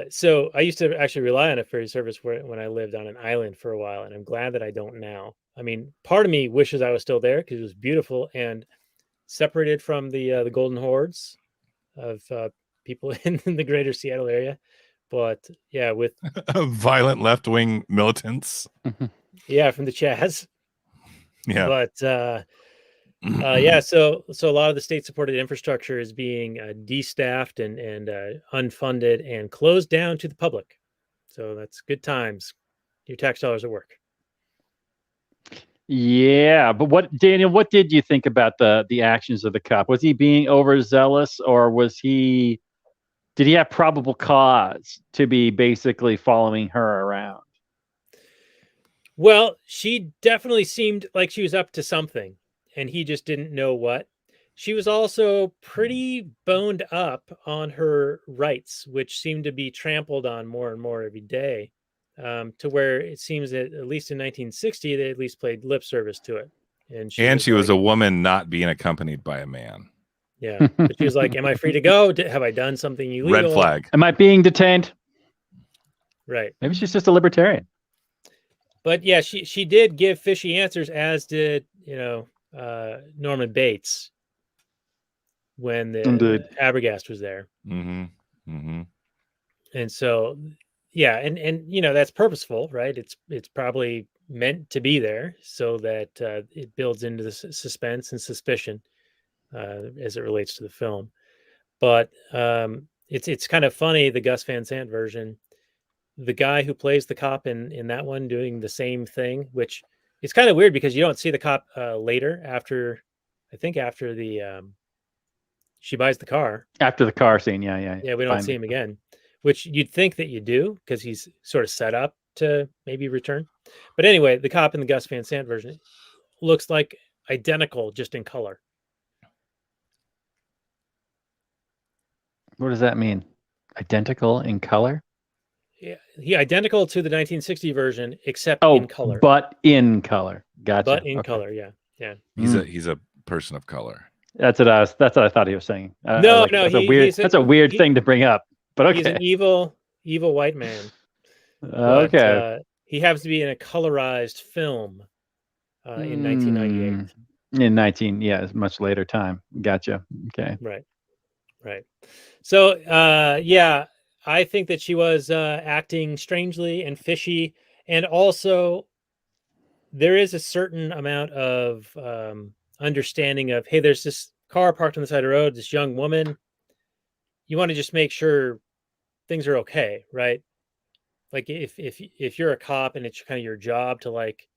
Speaker 4: So I used to actually rely on a ferry service when I lived on an island for a while, and I'm glad that I don't now. I mean, part of me wishes I was still there because it was beautiful and separated from the golden hordes of people in the greater Seattle area. But yeah, with
Speaker 5: Violent left-wing militants.
Speaker 4: yeah, from the Chaz.
Speaker 5: Yeah.
Speaker 4: But yeah, so a lot of the state-supported infrastructure is being destaffed and unfunded and closed down to the public. So that's good times. Your tax dollars at work.
Speaker 1: Yeah, but Daniel, what did you think about the actions of the cop? Was he being overzealous, or did he have probable cause to be basically following her around?
Speaker 4: Well, she definitely seemed like she was up to something, and he just didn't know what. She was also pretty boned up on her rights, which seemed to be trampled on more and more every day, to where it seems that at least in 1960, they at least played lip service to it. And
Speaker 5: she was
Speaker 4: like,
Speaker 5: a woman not being accompanied by a man.
Speaker 4: yeah, but she was like, "Am I free to go? Have I done something illegal?
Speaker 5: Red flag.
Speaker 1: Am I being detained?
Speaker 4: Right.
Speaker 1: Maybe she's just a libertarian.
Speaker 4: But yeah, she did give fishy answers, as did Norman Bates when the
Speaker 1: Indeed.
Speaker 4: Abergast was there.
Speaker 5: Mm-hmm. Mm-hmm.
Speaker 4: And so, yeah, and that's purposeful, right? It's probably meant to be there so that it builds into the suspense and suspicion as it relates to the film. But it's kind of funny, the Gus Van Sant version. The guy who plays the cop in that one doing the same thing, which it's kind of weird because you don't see the cop later after the she buys the car.
Speaker 1: After the car scene, yeah.
Speaker 4: Yeah, we don't see him again, which you'd think that you do because he's sort of set up to maybe return. But anyway, the cop in the Gus Van Sant version looks like identical, just in color.
Speaker 1: What does that mean? Identical in color?
Speaker 4: Yeah, he identical to the 1960 version, except in color.
Speaker 1: But in color. Gotcha.
Speaker 4: But in color, yeah.
Speaker 5: He's a person of color.
Speaker 1: That's what I thought he was saying.
Speaker 4: No,
Speaker 1: that's a weird thing to bring up. But okay.
Speaker 4: He's an evil white man.
Speaker 1: Okay.
Speaker 4: He happens to be in a colorized film in 1998.
Speaker 1: It's much later time. Gotcha. Okay.
Speaker 4: Right. So yeah, I think that she was acting strangely and fishy, and also there is a certain amount of understanding of, hey, there's this car parked on the side of the road, this young woman. You want to just make sure things are okay, right? Like if you're a cop and it's kind of your job to like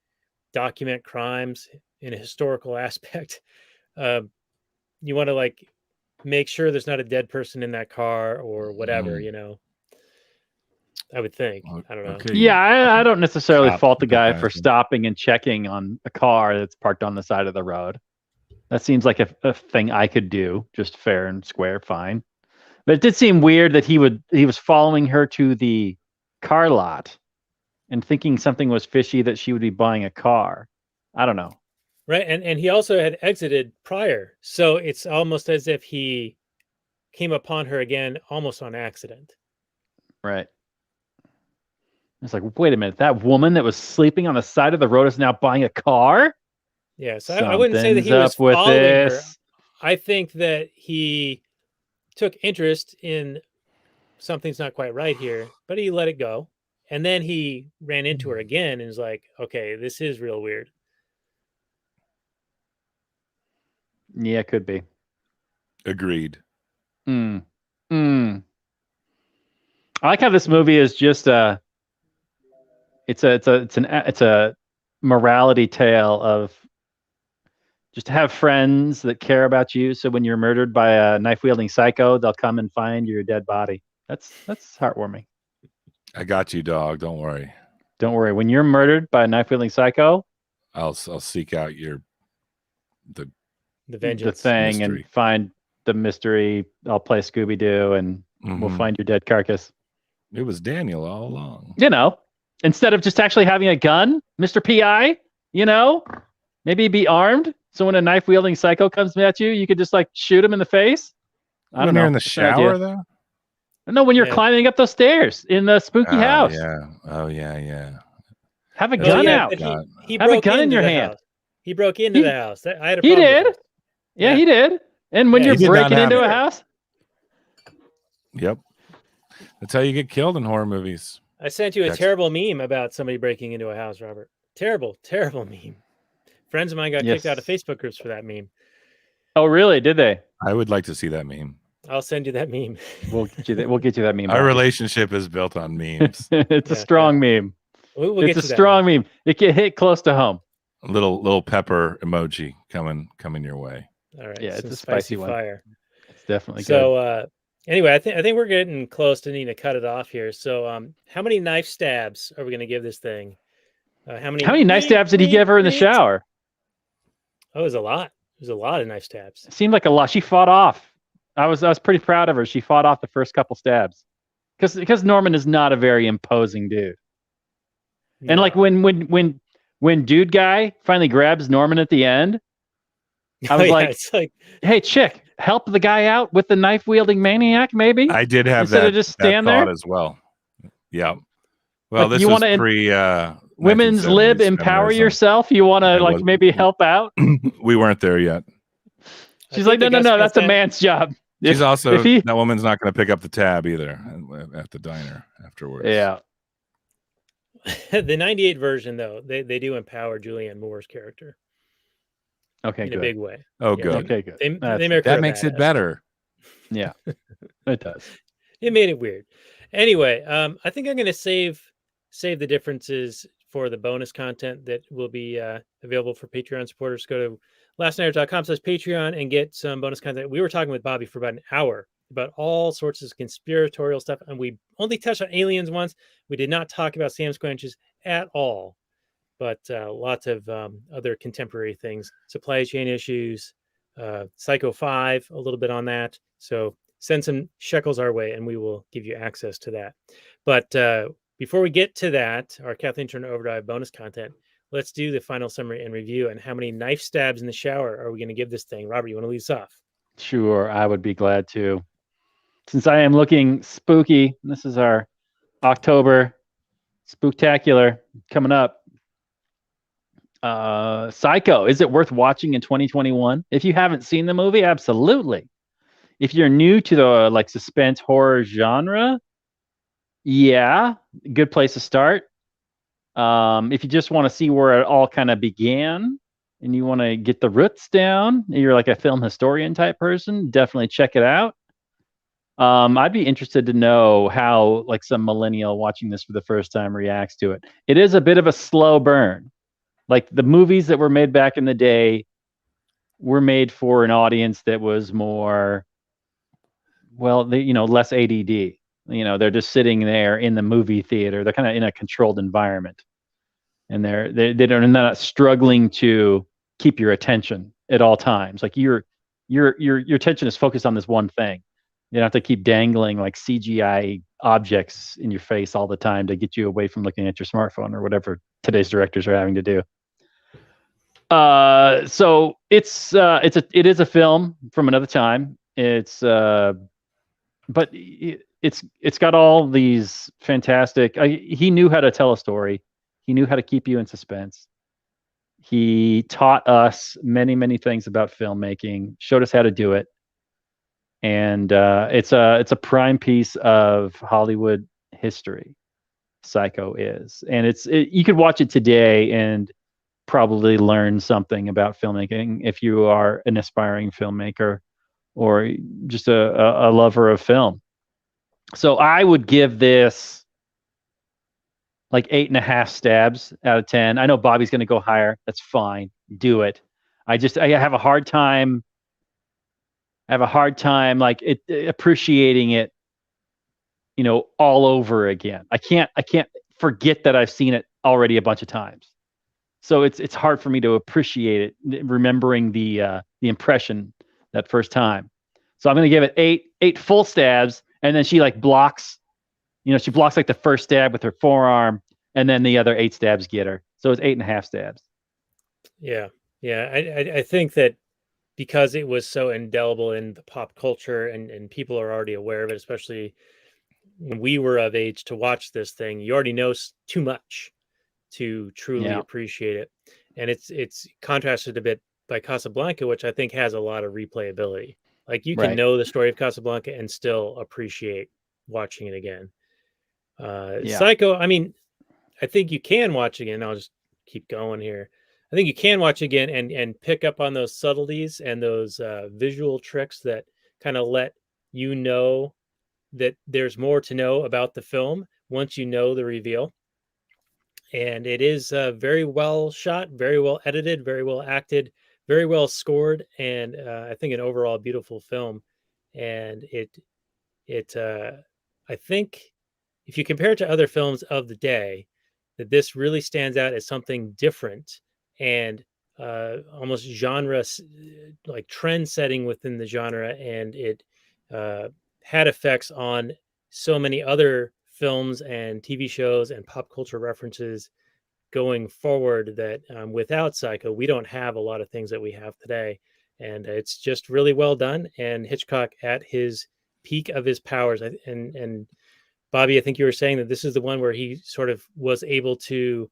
Speaker 4: document crimes in a historical aspect, you want to like make sure there's not a dead person in that car or whatever, I would think. I don't know.
Speaker 5: Okay.
Speaker 1: Yeah, I don't necessarily fault the guy for
Speaker 5: Capacity.
Speaker 1: stopping and checking on a car that's parked on the side of the road. That seems like a thing I could do, just fair and square, fine. But it did seem weird that he was following her to the car lot and thinking something was fishy that she would be buying a car. I don't know.
Speaker 4: Right. And he also had exited prior. So it's almost as if he came upon her again almost on accident.
Speaker 1: Right. It's like, wait a minute, that woman that was sleeping on the side of the road is now buying a car?
Speaker 4: Yeah, so I wouldn't say that he
Speaker 1: Something's
Speaker 4: was
Speaker 1: up with
Speaker 4: following her.
Speaker 1: this.
Speaker 4: I think that he took interest in something's not quite right here, but he let it go. And then he ran into her again and was like, okay, this is real weird.
Speaker 1: Yeah, it could be.
Speaker 5: Agreed.
Speaker 1: I like how this movie is just it's a morality tale of just have friends that care about you. So when you're murdered by a knife wielding psycho, they'll come and find your dead body. That's heartwarming.
Speaker 5: I got you, dog. Don't worry.
Speaker 1: Don't worry. When you're murdered by a knife wielding psycho,
Speaker 5: I'll seek out the
Speaker 4: vengeance.
Speaker 1: the thing
Speaker 5: mystery.
Speaker 1: and find the mystery. I'll play Scooby Doo and we'll find your dead carcass.
Speaker 5: It was Daniel all along.
Speaker 1: You know, instead of just actually having a gun, Mr. PI, you know, maybe be armed. So when a knife wielding psycho comes at you, you could just like shoot him in the face. I don't know.
Speaker 5: You're in the
Speaker 1: It's an idea.
Speaker 5: shower though.
Speaker 1: No, when you're climbing up those stairs in the spooky house.
Speaker 5: Yeah. Oh yeah.
Speaker 1: Have a gun out.
Speaker 4: But he
Speaker 1: Have a
Speaker 4: broke
Speaker 1: gun in
Speaker 4: into
Speaker 1: your
Speaker 4: the
Speaker 1: hand.
Speaker 4: house. He broke into the house. I had a
Speaker 1: He
Speaker 4: problem with
Speaker 1: did.
Speaker 4: this.
Speaker 1: Yeah, he did. And when
Speaker 4: Yeah,
Speaker 1: you're
Speaker 5: he did not
Speaker 1: breaking into
Speaker 5: have
Speaker 1: a
Speaker 5: it.
Speaker 1: house,
Speaker 5: Yep. That's how you get killed in horror movies.
Speaker 4: I sent you a
Speaker 5: That's-
Speaker 4: terrible meme about somebody breaking into a house, Robert. Terrible meme. Friends of mine got kicked out of Facebook groups for that meme.
Speaker 1: oh really? Did they?
Speaker 5: I would like to see that meme.
Speaker 4: I'll send you that meme.
Speaker 1: We'll get you that. We'll get you that meme.
Speaker 5: Our relationship is built on memes.
Speaker 1: It's a
Speaker 4: Yeah,
Speaker 1: strong meme.
Speaker 4: We'll
Speaker 1: It's
Speaker 4: get
Speaker 1: a
Speaker 4: to that
Speaker 1: strong
Speaker 4: one.
Speaker 1: meme. It can hit close to home.
Speaker 5: little pepper emoji coming your way.
Speaker 4: All right.
Speaker 1: Yeah, it's
Speaker 4: some
Speaker 1: a spicy one.
Speaker 4: fire.
Speaker 1: It's definitely good.
Speaker 4: So anyway, I think we're getting close to needing to cut it off here. So how many knife stabs are we going to give this thing? How many
Speaker 1: knife stabs did he give her in the shower?
Speaker 4: Oh, it was a lot. It was a lot of knife stabs.
Speaker 1: It seemed like a lot. She fought off. I was pretty proud of her. She fought off the first couple stabs, because Norman is not a very imposing dude. And like when dude guy finally grabs Norman at the end, I was
Speaker 4: it's like,
Speaker 1: hey chick, help the guy out with the knife wielding maniac, maybe.
Speaker 5: I did have
Speaker 1: Instead
Speaker 5: that,
Speaker 1: of just
Speaker 5: that
Speaker 1: stand
Speaker 5: thought
Speaker 1: there?
Speaker 5: as well. Yeah. Well,
Speaker 1: Like,
Speaker 5: this
Speaker 1: you
Speaker 5: was
Speaker 1: wanna
Speaker 5: pre
Speaker 1: Women's
Speaker 5: 1970s
Speaker 1: lib, empower
Speaker 5: feminism.
Speaker 1: yourself. You want to
Speaker 5: It
Speaker 1: like
Speaker 5: wasn't-
Speaker 1: maybe help out?
Speaker 5: We weren't there yet.
Speaker 1: She's like, no, that's a man's job.
Speaker 5: She's also
Speaker 1: if he-
Speaker 5: that woman's not going to pick up the tab either at the diner afterwards.
Speaker 1: Yeah.
Speaker 4: The 98 version, though, they do empower Julianne Moore's character
Speaker 1: Okay,
Speaker 4: in
Speaker 1: good.
Speaker 4: a big way.
Speaker 5: Oh,
Speaker 4: Yeah,
Speaker 5: good.
Speaker 1: Okay, good.
Speaker 4: They
Speaker 1: That's-
Speaker 4: make her
Speaker 5: That
Speaker 4: a
Speaker 5: makes it
Speaker 4: badass.
Speaker 5: better.
Speaker 1: Yeah, it does.
Speaker 4: It made it weird. Anyway, I think I'm going to save the differences for the bonus content that will be available for Patreon supporters. Go to lastnighter.com/Patreon and get some bonus content. We were talking with Bobby for about an hour about all sorts of conspiratorial stuff, and we only touched on aliens once. We did not talk about Sam Squanches at all, but lots of other contemporary things, supply chain issues, Psycho 5, a little bit on that. So send some shekels our way and we will give you access to that. But before we get to that, our Kathleen Turner Overdrive bonus content, let's do the final summary and review. And how many knife stabs in the shower are we going to give this thing? Robert, you want to lead us off?
Speaker 1: Sure, I would be glad to. Since I am looking spooky, this is our October spooktacular coming up. Psycho, is it worth watching in 2021? If you haven't seen the movie, absolutely. If you're new to the like suspense horror genre, yeah, good place to start. If you just want to see where it all kind of began and you want to get the roots down, you're like a film historian type person, definitely check it out. I'd be interested to know how like some millennial watching this for the first time reacts to it. It is a bit of a slow burn. Like the movies that were made back in the day were made for an audience that was more, well, less ADD. They're just sitting there in the movie theater. They're kind of in a controlled environment, and they're not struggling to keep your attention at all times. Like your attention is focused on this one thing. You don't have to keep dangling like CGI objects in your face all the time to get you away from looking at your smartphone or whatever today's directors are having to do. So it is a film from another time. But it's got all these fantastic. He knew how to tell a story. He knew how to keep you in suspense. He taught us many, many things about filmmaking. Showed us how to do it. And it's a prime piece of Hollywood history. Psycho is, and you could watch it today and probably learn something about filmmaking if you are an aspiring filmmaker or just a lover of film. So I would give this like 8.5 stabs out of 10. I know Bobby's going to go higher. That's fine. Do it. I have a hard time. I have a hard time like appreciating it, all over again. I can't forget that I've seen it already a bunch of times. So it's hard for me to appreciate it, remembering the impression that first time. So I'm going to give it eight full stabs, and then she like blocks. She blocks like the first stab with her forearm, and then the other 8 stabs get her. So it's 8.5 stabs.
Speaker 4: Yeah. I think that because it was so indelible in the pop culture and people are already aware of it, especially when we were of age to watch this thing, you already know too much to truly
Speaker 1: Yeah.
Speaker 4: appreciate it. And it's contrasted a bit by Casablanca, which I think has a lot of replayability. Like you can
Speaker 1: Right.
Speaker 4: know the story of Casablanca and still appreciate watching it again.
Speaker 1: Yeah.
Speaker 4: Psycho, I mean, I think you can watch again. I'll just keep going here. I think you can watch again and pick up on those subtleties and those visual tricks that kind of let you know that there's more to know about the film once you know the reveal. And it is very well shot, very well edited, very well acted, very well scored, and I think an overall beautiful film. And I think if you compare it to other films of the day, that this really stands out as something different and almost genre, like trend setting within the genre. And it had effects on so many other films and TV shows and pop culture references going forward that without Psycho, we don't have a lot of things that we have today. And it's just really well done. And Hitchcock at his peak of his powers. And Bobby, I think you were saying that this is the one where he sort of was able to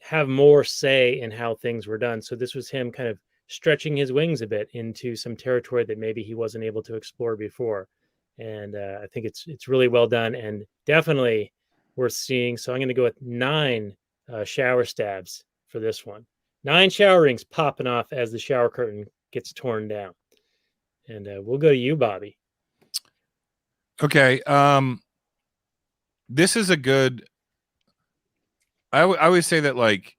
Speaker 4: have more say in how things were done. So this was him kind of stretching his wings a bit into some territory that maybe he wasn't able to explore before. And I think it's really well done and definitely worth seeing. So I'm going to go with 9 shower stabs for this one. 9 shower rings popping off as the shower curtain gets torn down. And we'll go to you, Bobby.
Speaker 5: Okay. This is a good. I always say that like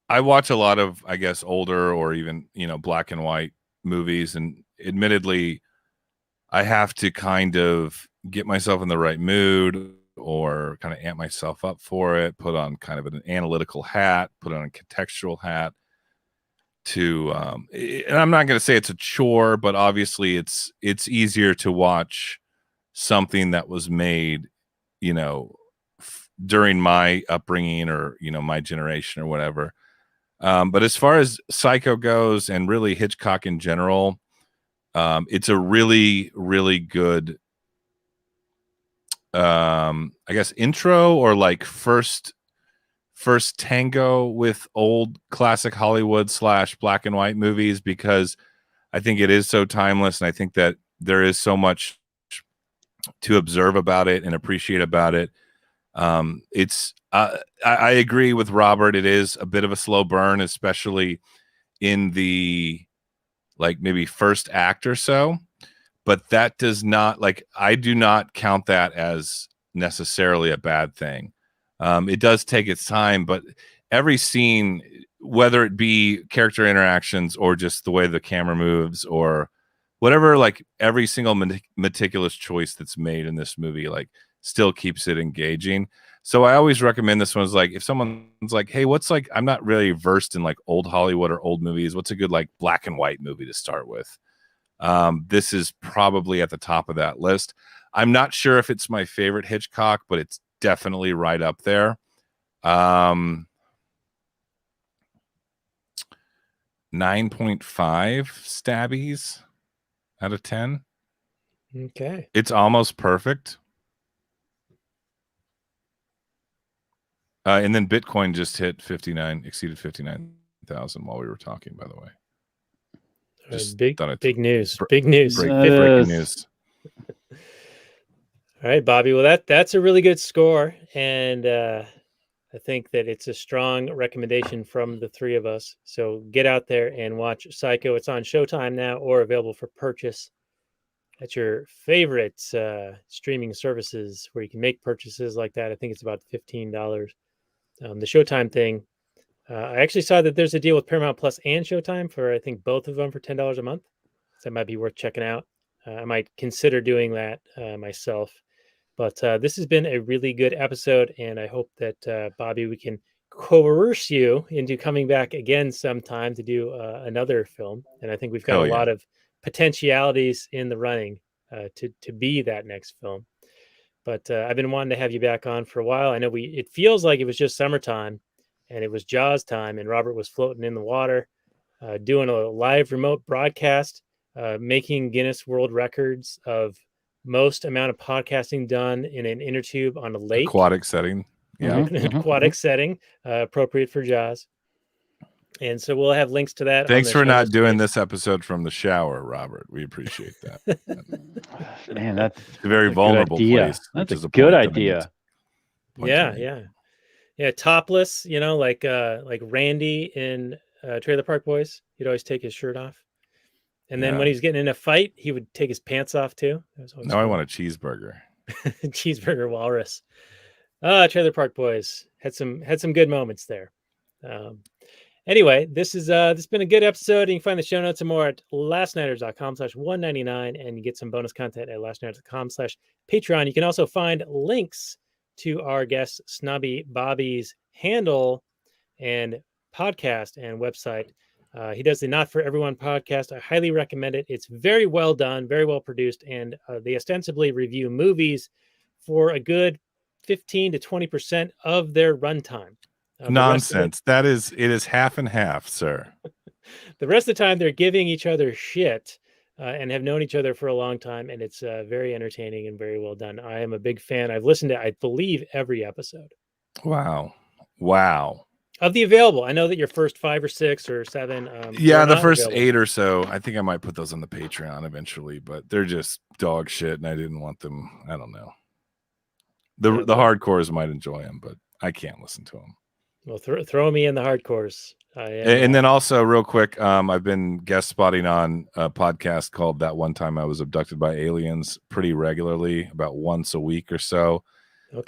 Speaker 5: I watch a lot of, I guess, older or even black and white movies, and admittedly, I have to kind of get myself in the right mood or kind of amp myself up for it, put on kind of an analytical hat, put on a contextual hat to and I'm not going to say it's a chore, but obviously it's easier to watch something that was made, during my upbringing or, my generation or whatever. But as far as Psycho goes and really Hitchcock in general, it's a really, really good, I guess, intro or like first tango with old classic Hollywood / black and white movies, because I think it is so timeless. And I think that there is so much to observe about it and appreciate about it. I agree with Robert. It is a bit of a slow burn, especially in the like maybe first act or so, but that does not I do not count that as necessarily a bad thing. It does take its time, but every scene, whether it be character interactions or just the way the camera moves or whatever, like every single meticulous choice that's made in this movie, still keeps it engaging. So I always recommend this one. Is if someone's like, hey, what's I'm not really versed in old Hollywood or old movies. What's a good black and white movie to start with? This is probably at the top of that list. I'm not sure if it's my favorite Hitchcock, but it's definitely right up there. 9.5 stabbies out of 10.
Speaker 4: Okay.
Speaker 5: It's almost perfect. And then Bitcoin just hit exceeded 59,000 while we were talking, by the way.
Speaker 4: Big news. Breaking
Speaker 5: news.
Speaker 4: All right, Bobby. Well, that's a really good score. And I think that it's a strong recommendation from the three of us. So get out there and watch Psycho. It's on Showtime now or available for purchase at your favorite streaming services where you can make purchases like that. I think it's about $15. The Showtime thing, I actually saw that there's a deal with Paramount Plus and Showtime for, I think, both of them for $10 a month. So that might be worth checking out. I might consider doing that myself. But this has been a really good episode, and I hope that, Bobby, we can coerce you into coming back again sometime to do another film. And I think we've got a lot of potentialities in the running to be that next film. But I've been wanting to have you back on for a while. I know it feels like it was just summertime, and it was Jaws time, and Robert was floating in the water, doing a live remote broadcast, making Guinness World Records of most amount of podcasting done in an inner tube on a lake.
Speaker 5: Aquatic setting. Yeah.
Speaker 4: An aquatic setting, appropriate for Jaws. And so we'll have links to that.
Speaker 5: Thanks for not doing this episode from the shower, Robert. We appreciate that.
Speaker 1: Man, that's
Speaker 5: a very vulnerable place.
Speaker 1: That's a good idea.
Speaker 4: Yeah. Topless, like Randy in Trailer Park Boys. He'd always take his shirt off. And then when he was getting in a fight, he would take his pants off too.
Speaker 5: Now I want a cheeseburger.
Speaker 4: Cheeseburger walrus. Trailer Park Boys had some good moments there. Anyway, this has been a good episode. You can find the show notes and more at lastnighters.com/199, and you get some bonus content at lastnighters.com/Patreon. You can also find links to our guest Snobby Bobby's handle and podcast and website. He does the Not For Everyone podcast. I highly recommend it. It's very well done, very well produced, and they ostensibly review movies for a good 15 to 20% of their runtime.
Speaker 5: Nonsense. It is half and half, sir.
Speaker 4: The rest of the time, they're giving each other shit and have known each other for a long time, and it's very entertaining and very well done. I am a big fan. I've listened to, I believe, every episode.
Speaker 5: Wow.
Speaker 4: Of the available. I know that your first 5 or 6 or 7.
Speaker 5: The first available. 8 or so. I think I might put those on the Patreon eventually, but they're just dog shit, and I didn't want them. I don't know. The hardcores might enjoy them, but I can't listen to them.
Speaker 4: Well, throw me in the hardcores.
Speaker 5: And then also, real quick, I've been guest spotting on a podcast called That One Time I Was Abducted by Aliens pretty regularly, about once a week or so,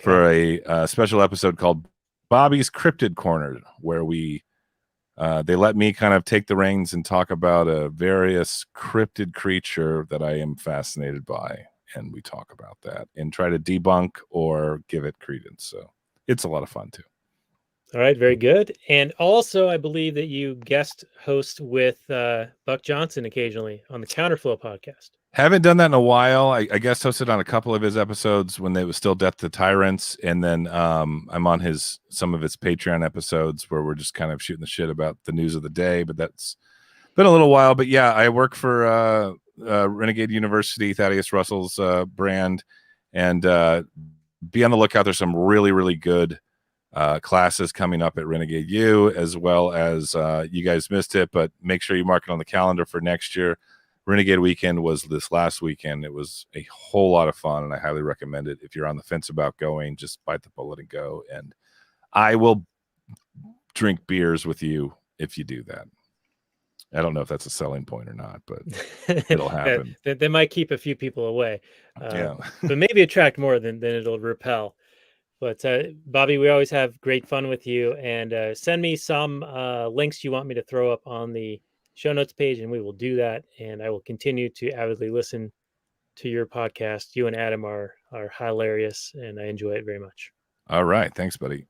Speaker 5: for a special episode called Bobby's Cryptid Corner, where they let me kind of take the reins and talk about a various cryptid creature that I am fascinated by. And we talk about that and try to debunk or give it credence. So it's a lot of fun too.
Speaker 4: All right, very good. And also, I believe that you guest host with Buck Johnson occasionally on the Counterflow podcast.
Speaker 5: Haven't done that in a while. I guest hosted on a couple of his episodes when they was still Death to Tyrants, and then I'm on some of his Patreon episodes where we're just kind of shooting the shit about the news of the day. But that's been a little while. But yeah, I work for Renegade University, Thaddeus Russell's brand, and be on the lookout. There's some really, really good classes coming up at Renegade U, as well as you guys missed it, but make sure you mark it on the calendar for next year. Renegade Weekend was this last weekend. It was a whole lot of fun, and I highly recommend it. If you're on the fence about going, just bite the bullet and go. And I will drink beers with you if you do that. I don't know if that's a selling point or not, but it'll happen.
Speaker 4: They might keep a few people away, but maybe attract more than it'll repel. But Bobby, we always have great fun with you, and send me some links you want me to throw up on the show notes page, and we will do that. And I will continue to avidly listen to your podcast. You and Adam are hilarious, and I enjoy it very much.
Speaker 5: All right. Thanks, buddy.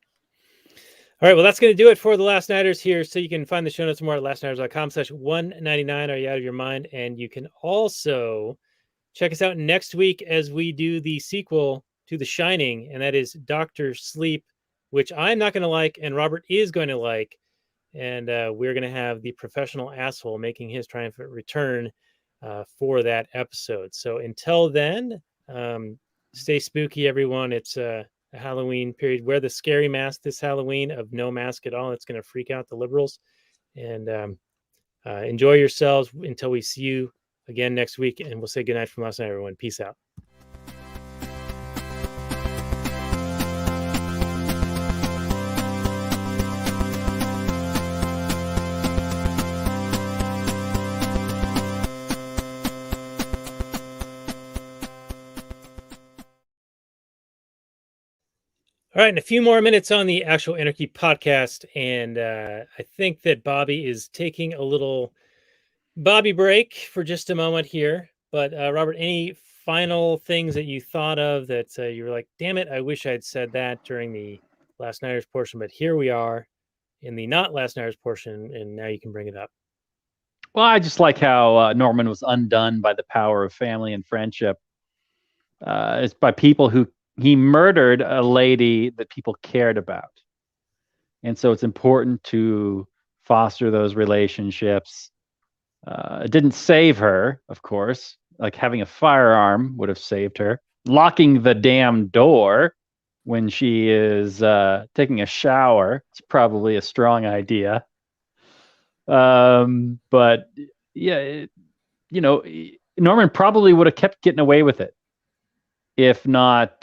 Speaker 4: All right. Well, that's going to do it for the Last Nighters here. So you can find the show notes more at lastnighters.com/199. Are you out of your mind? And you can also check us out next week as we do the sequel to The Shining, and that is Dr. Sleep, which I'm not going to like, and Robert is going to like. And we're going to have the professional asshole making his triumphant return for that episode. So until then, stay spooky, everyone. It's a Halloween period. Wear the scary mask this Halloween of no mask at all. It's going to freak out the liberals. And enjoy yourselves until we see you again next week. And we'll say goodnight from last night, everyone. Peace out. All right, and a few more minutes on the actual Anarchy podcast, and I think that Bobby is taking a little Bobby break for just a moment here. But Robert, any final things that you thought of that you were like, damn it, I wish I'd said that during the Last Nighters portion, but here we are in the not Last Nighters portion, and now you can bring it up.
Speaker 1: Well, I just like how Norman was undone by the power of family and friendship. It's by people who he murdered a lady that people cared about. And so it's important to foster those relationships. It didn't save her, of course. Like having a firearm would have saved her. Locking the damn door when she is taking a shower is probably a strong idea. But yeah, Norman probably would have kept getting away with it if not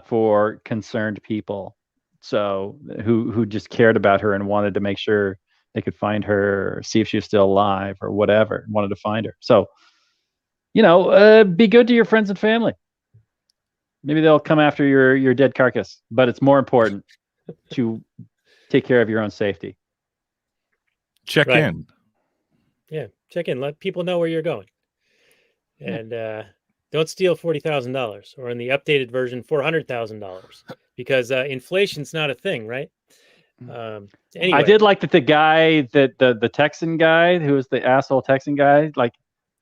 Speaker 1: for concerned people. So who just cared about her and wanted to make sure they could find her, or see if she was still alive or whatever, wanted to find her. So, be good to your friends and family. Maybe they'll come after your dead carcass, but it's more important to take care of your own safety.
Speaker 5: Check
Speaker 4: Right.
Speaker 5: in.
Speaker 4: Yeah, check in. Let people know where you're going. And don't steal $40,000, or in the updated version, $400,000, because inflation's not a thing, right? Anyway,
Speaker 1: I did like that the guy that the Texan guy, who was the asshole Texan guy, like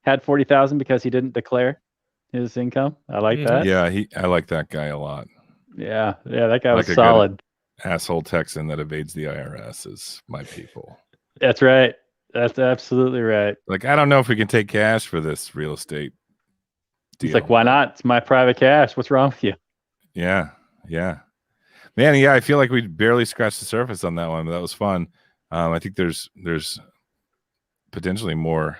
Speaker 1: had 40,000 because he didn't declare his income. I like that.
Speaker 5: Yeah, I like that guy a lot.
Speaker 1: Yeah, that guy
Speaker 5: Like
Speaker 1: was
Speaker 5: a good
Speaker 1: solid.
Speaker 5: Asshole Texan that evades the IRS is my people.
Speaker 1: That's right. That's absolutely right.
Speaker 5: Like, I don't know if we can take cash for this real estate deal.
Speaker 1: He's like, why not? It's my private cash. What's wrong with you?
Speaker 5: Yeah. Man, yeah, I feel like we barely scratched the surface on that one, but that was fun. I think there's potentially more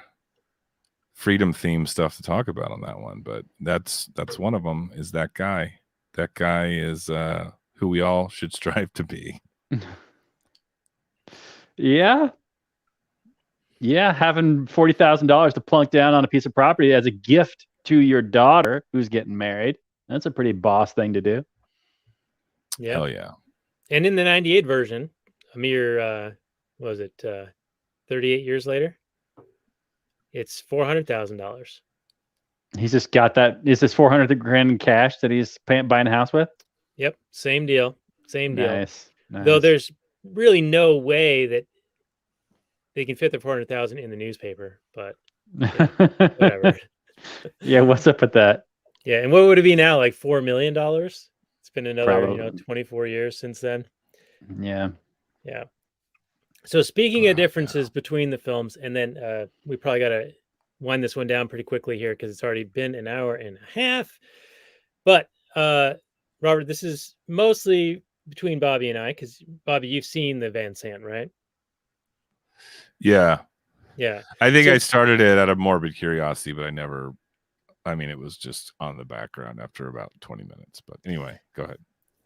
Speaker 5: freedom themed stuff to talk about on that one, but that's one of them. Is that guy? That guy is who we all should strive to be.
Speaker 1: Yeah, having $40,000 to plunk down on a piece of property as a gift to your daughter who's getting married. That's a pretty boss thing to do.
Speaker 4: Yeah.
Speaker 5: Hell yeah.
Speaker 4: And in the 98 version, a mere, 38 years later, it's $400,000.
Speaker 1: He's just got that. Is this 400 grand in cash that he's buying a house with?
Speaker 4: Yep. Same deal.
Speaker 1: Nice.
Speaker 4: Though there's really no way that they can fit the 400,000 in the newspaper, but whatever.
Speaker 1: Yeah. What's up with that?
Speaker 4: Yeah. And what would it be now? Like $4 million? It's been another,
Speaker 1: Probably.
Speaker 4: 24 years since then.
Speaker 1: Yeah.
Speaker 4: Yeah. So speaking of differences between the films, and then we probably got to wind this one down pretty quickly here because it's already been an hour and a half. But Robert, this is mostly between Bobby and I, because Bobby, you've seen the Van Sant, right?
Speaker 5: Yeah. I think
Speaker 4: So-
Speaker 5: I started it out of morbid curiosity, but it was just on the background after about 20 minutes. But anyway, go ahead.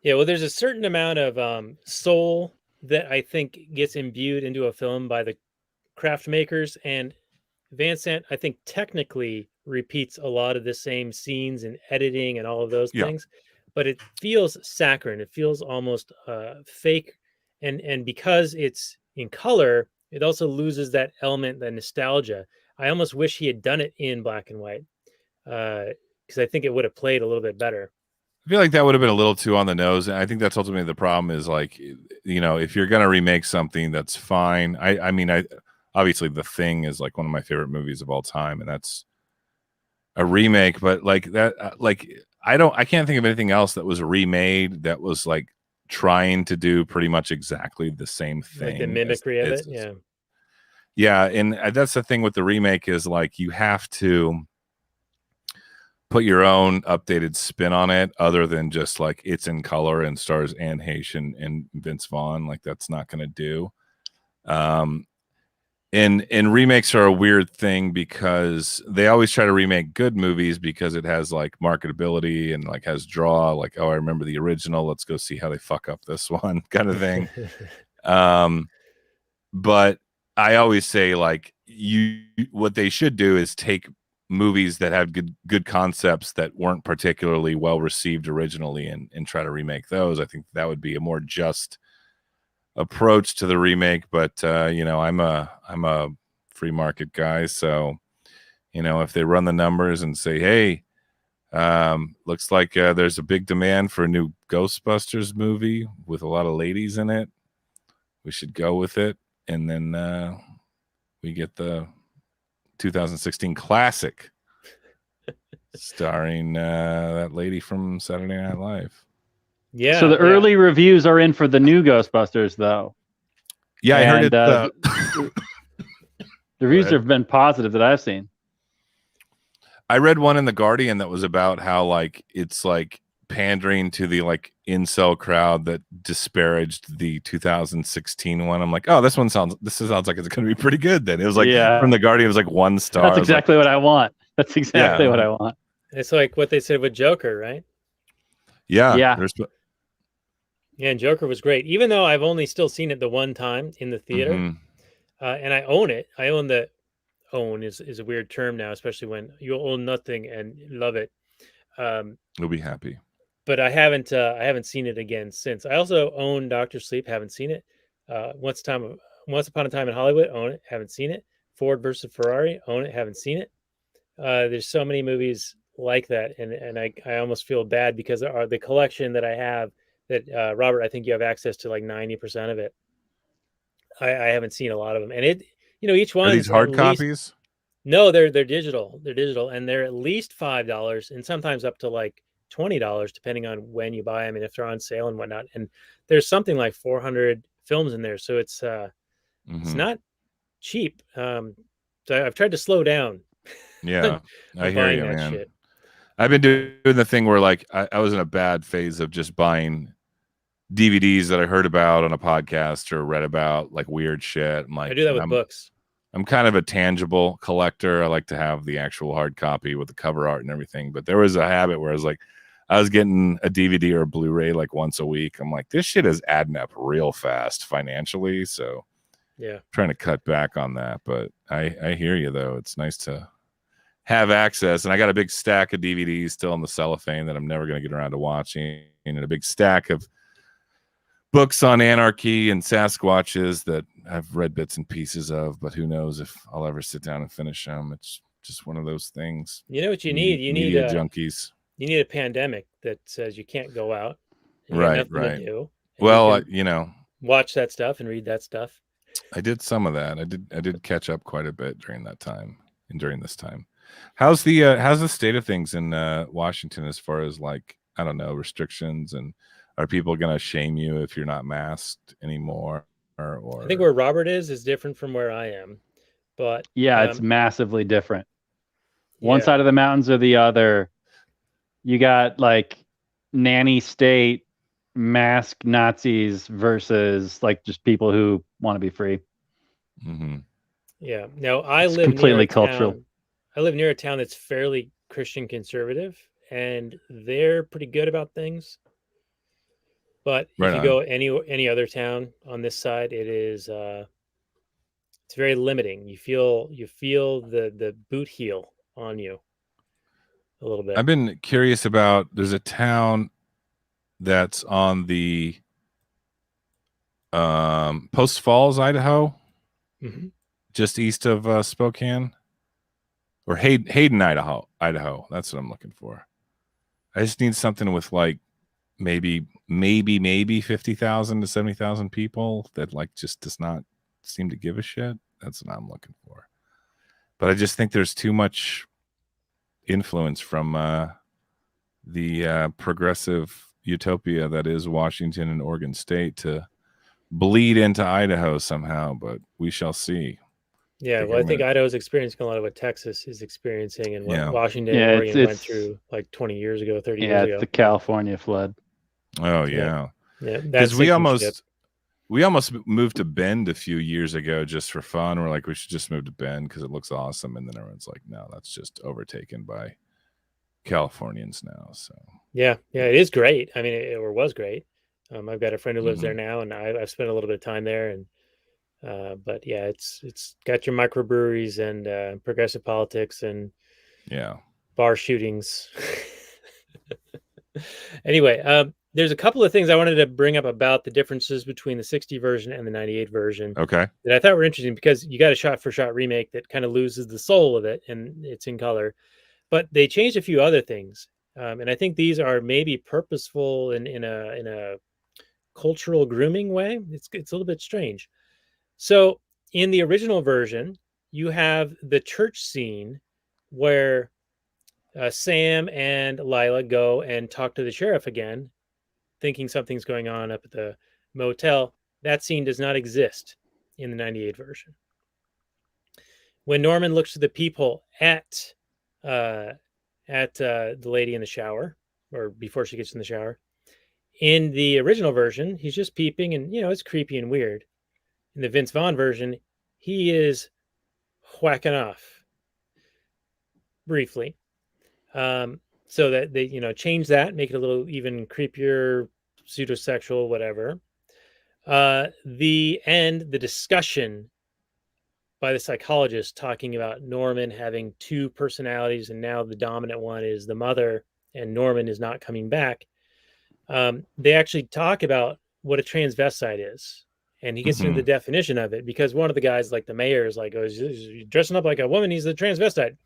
Speaker 4: Yeah, well, there's a certain amount of soul that I think gets imbued into a film by the craft makers, and Van Sant, I think, technically repeats a lot of the same scenes and editing and all of those things, but it feels saccharine. It feels almost fake, and because it's in color, it also loses that element, that nostalgia. I almost wish he had done it in black and white, because I think it would have played a little bit better.
Speaker 5: I feel like that would have been a little too on the nose. And I think that's ultimately the problem is, like, if you're going to remake something, that's fine. I obviously The Thing is like one of my favorite movies of all time, and that's a remake, but like that, I can't think of anything else that was remade that was like trying to do pretty much exactly the same thing.
Speaker 4: Like the mimicry of it. Yeah.
Speaker 5: Yeah. And that's the thing with the remake is, like, you have to put your own updated spin on it, other than just like it's in color and stars Anne Heche and Vince Vaughn. Like, that's not going to do. And remakes are a weird thing because they always try to remake good movies because it has like marketability and like has draw, like, oh, I remember the original, let's go see how they fuck up this one, kind of thing. But I always say, like, what they should do is take movies that had good concepts that weren't particularly well received originally, and try to remake those. I think that would be a more just approach to the remake. But I'm a free market guy, so if they run the numbers and say, hey, looks like there's a big demand for a new Ghostbusters movie with a lot of ladies in it, we should go with it, and then we get the 2016 classic starring that lady from Saturday Night Live.
Speaker 4: Yeah.
Speaker 1: So the early reviews are in for the new Ghostbusters, though.
Speaker 5: Yeah, I heard it.
Speaker 1: The reviews have been positive that I've seen.
Speaker 5: I read one in the Guardian that was about how it's pandering to the incel crowd that disparaged the 2016 one. I'm like, oh, this sounds like it's going to be pretty good. Then it was from the Guardian, it was 1 star.
Speaker 1: That's exactly what I want. That's exactly what I want.
Speaker 4: It's like what they said with Joker, right?
Speaker 5: Yeah.
Speaker 1: Yeah.
Speaker 4: And Joker was great, even though I've only still seen it the one time in the theater. And I own it. I own the own is a weird term now, especially when you own nothing and love it.
Speaker 5: You'll be happy.
Speaker 4: But I haven't seen it again since. I also own Doctor Sleep, haven't seen it. Once Upon a Time in Hollywood, own it, haven't seen it. Ford versus Ferrari, own it, haven't seen it. There's so many movies like that, and I almost feel bad because the collection that I have that Robert, I think you have access to 90% of it. I haven't seen a lot of them, and each one.
Speaker 5: Are these hard copies?
Speaker 4: No, they're digital. They're digital, and they're at least $5, and sometimes up to $20, depending on when you buy them and if they're on sale and whatnot. And there's something like 400 films in there, so it's not cheap. So I've tried to slow down.
Speaker 5: Yeah, I hear you, man.
Speaker 4: Shit.
Speaker 5: I've been doing the thing where I was in a bad phase of just buying DVDs that I heard about on a podcast or read about, weird shit.
Speaker 4: I do that with books.
Speaker 5: I'm kind of a tangible collector. I like to have the actual hard copy with the cover art and everything. But there was a habit where I was getting a DVD or a Blu-ray once a week. I'm like, this shit is adding up real fast financially. So
Speaker 4: yeah,
Speaker 5: trying to cut back on that. But I hear you though. It's nice to have access. And I got a big stack of DVDs still in the cellophane that I'm never going to get around to watching, and a big stack of books on anarchy and Sasquatches that I've read bits and pieces of, but who knows if I'll ever sit down and finish them. It's just one of those things.
Speaker 4: You know what you need? You need
Speaker 5: junkies.
Speaker 4: You need a pandemic that says you can't go out.
Speaker 5: Right.
Speaker 4: To do,
Speaker 5: well,
Speaker 4: watch that stuff and read that stuff.
Speaker 5: I did some of that. I did catch up quite a bit during that time and during this time. How's the state of things in Washington as far as I don't know, restrictions, and are people going to shame you if you're not masked anymore? Or
Speaker 4: I think where Robert is different from where I am, but
Speaker 1: yeah, it's massively different. One side of the mountains or the other, you got nanny state mask Nazis versus just people who want to be free.
Speaker 5: Mm-hmm.
Speaker 4: Yeah. Now I live
Speaker 1: completely cultural.
Speaker 4: I live near a town that's fairly Christian conservative, and they're pretty good about things. But if you go any other town on this side, it is it's very limiting. You feel the boot heel on you a little bit.
Speaker 5: I've been curious about, there's a town that's on the Post Falls, Idaho, just east of Spokane, or Hayden, Idaho. That's what I'm looking for. I just need something with maybe 50,000 to 70,000 people that just does not seem to give a shit. That's what I'm looking for. But I just think there's too much influence from the progressive utopia that is Washington and Oregon State to bleed into Idaho somehow, but we shall see.
Speaker 4: Yeah, well, I think Idaho's experiencing a lot of what Texas is experiencing and what Washington and Oregon went through 20 years ago, 30 years ago.
Speaker 1: Yeah, it's the California flood.
Speaker 5: Oh yeah.
Speaker 4: Because
Speaker 5: we almost moved to Bend a few years ago just for fun. We're we should just move to Bend because it looks awesome, and then everyone's like, no, that's just overtaken by Californians now. So
Speaker 4: yeah, it is great. I mean, it was great. I've got a friend who lives there now, and I've spent a little bit of time there. And but yeah, it's got your microbreweries and progressive politics, and
Speaker 5: Yeah.
Speaker 4: bar shootings. Anyway, there's a couple of things I wanted to bring up about the differences between the 60 version and the 98 version
Speaker 5: Okay.
Speaker 4: that I thought were interesting, because you got a shot-for-shot remake that kind of loses the soul of it, and it's in color. But they changed a few other things, and I think these are maybe purposeful in a cultural grooming way. It's a little bit strange. So in the original version, you have the church scene where Sam and Lila go and talk to the sheriff again, thinking something's going on up at the motel. That scene does not exist in the 98 version. When Norman looks through the peephole at the lady in the shower, or before she gets in the shower, in the original version, he's just peeping, and it's creepy and weird. In the Vince Vaughn version, he is whacking off briefly. So that they, change that, make it a little even creepier, pseudosexual, whatever. The discussion by the psychologist talking about Norman having two personalities, and now the dominant one is the mother, and Norman is not coming back. They actually talk about what a transvestite is, and he gets into the definition of it, because one of the guys, like the mayor, is like, "Oh, he's dressing up like a woman, he's a transvestite,"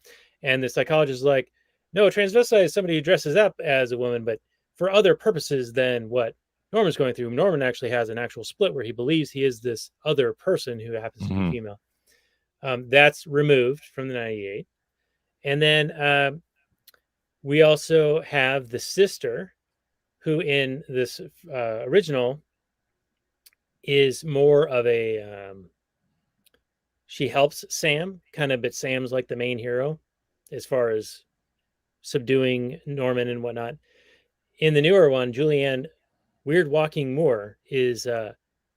Speaker 4: and the psychologist is like, "No, a transvestite is somebody who dresses up as a woman, but for other purposes than what Norman's going through." Norman actually has an actual split where he believes he is this other person who happens to be female. That's removed from the 98. And then we also have the sister, who in this original is more of a, she helps Sam kind of, but Sam's like the main hero as far as subduing Norman and whatnot. In the newer one, Julianne Weird Walking Moore is an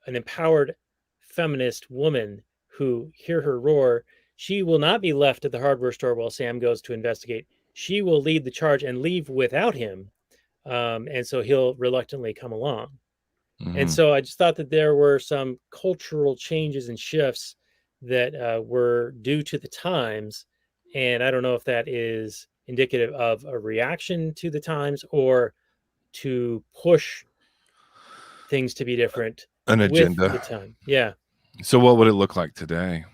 Speaker 4: empowered feminist woman who, hear her roar, she will not be left at the hardware store while Sam goes to investigate. She will lead the charge and leave without him. And so he'll reluctantly come along. And so I just thought that there were some cultural changes and shifts that were due to the times. And I don't know if that is indicative of a reaction to the times or to push things to be different.
Speaker 5: An agenda.
Speaker 4: With the time. Yeah.
Speaker 5: So what would it look like today?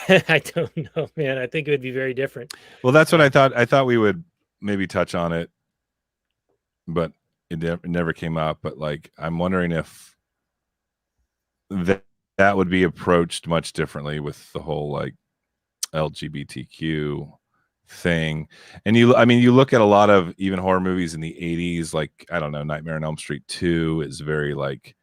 Speaker 4: I don't know, man. I think it would be very different.
Speaker 5: Well, that's what I thought. I thought we would maybe touch on it, but it never came up. But like, I'm wondering if that would be approached much differently with the whole like LGBTQ thing. And you look at a lot of even horror movies in the 80s, like, I don't know, Nightmare on Elm Street 2 is very like,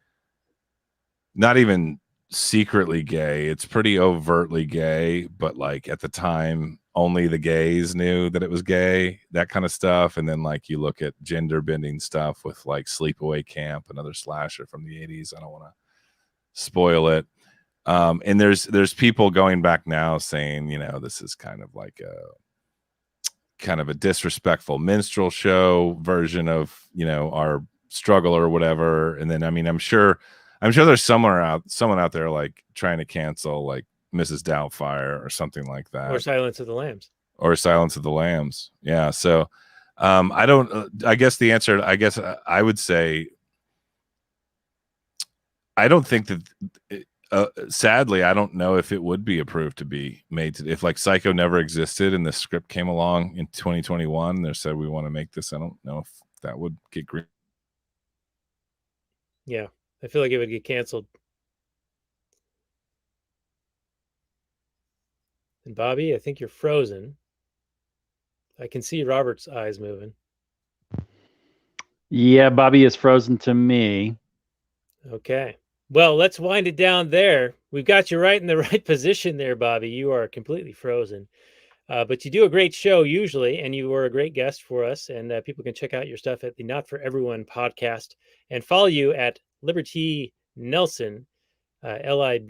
Speaker 5: not even secretly gay, it's pretty overtly gay, but like at the time only the gays knew that it was gay, that kind of stuff. And then like you look at gender bending stuff with like Sleepaway Camp, another slasher from the 80s. I don't want to spoil it. And there's people going back now saying, this is kind of a disrespectful minstrel show version of, our struggle or whatever. And then, I'm sure there's someone out there like trying to cancel like Mrs. Doubtfire or something like that,
Speaker 4: or Silence of the Lambs.
Speaker 5: Yeah. So I guess the answer, I would say, I don't think that sadly, I don't know if it would be approved to be made if like Psycho never existed and the script came along in 2021, they said we want to make this. I don't know if that would get green.
Speaker 4: Yeah. I feel like it would get canceled. And Bobby, I think you're frozen. I can see Robert's eyes moving.
Speaker 1: Yeah, Bobby is frozen to me.
Speaker 4: Okay. Well, let's wind it down there. We've got you right in the right position there, Bobby. You are completely frozen. But you do a great show usually, and you were a great guest for us. And people can check out your stuff at the Not For Everyone podcast and follow you at Liberty Nelson, Libert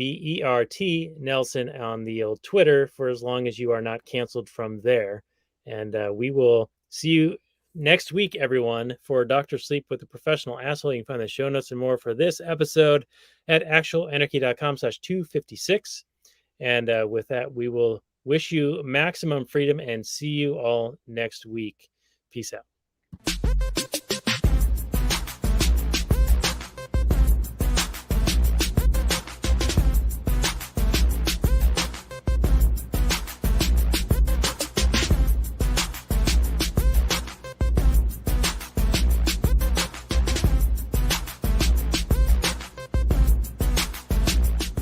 Speaker 4: Nelson on the old Twitter, for as long as you are not canceled from there. And we will see you next week, everyone, for Dr. Sleep with a Professional Asshole. You can find the show notes and more for this episode at actualanarchy.com/256. And with that, we will Wish you maximum freedom and see you all next week. Peace out.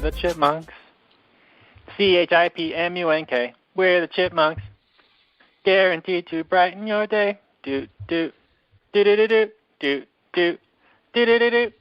Speaker 6: The Chipmunks. CHIPMUNK. We're the Chipmunks. Guaranteed to brighten your day. Do do do do do do do do do do do.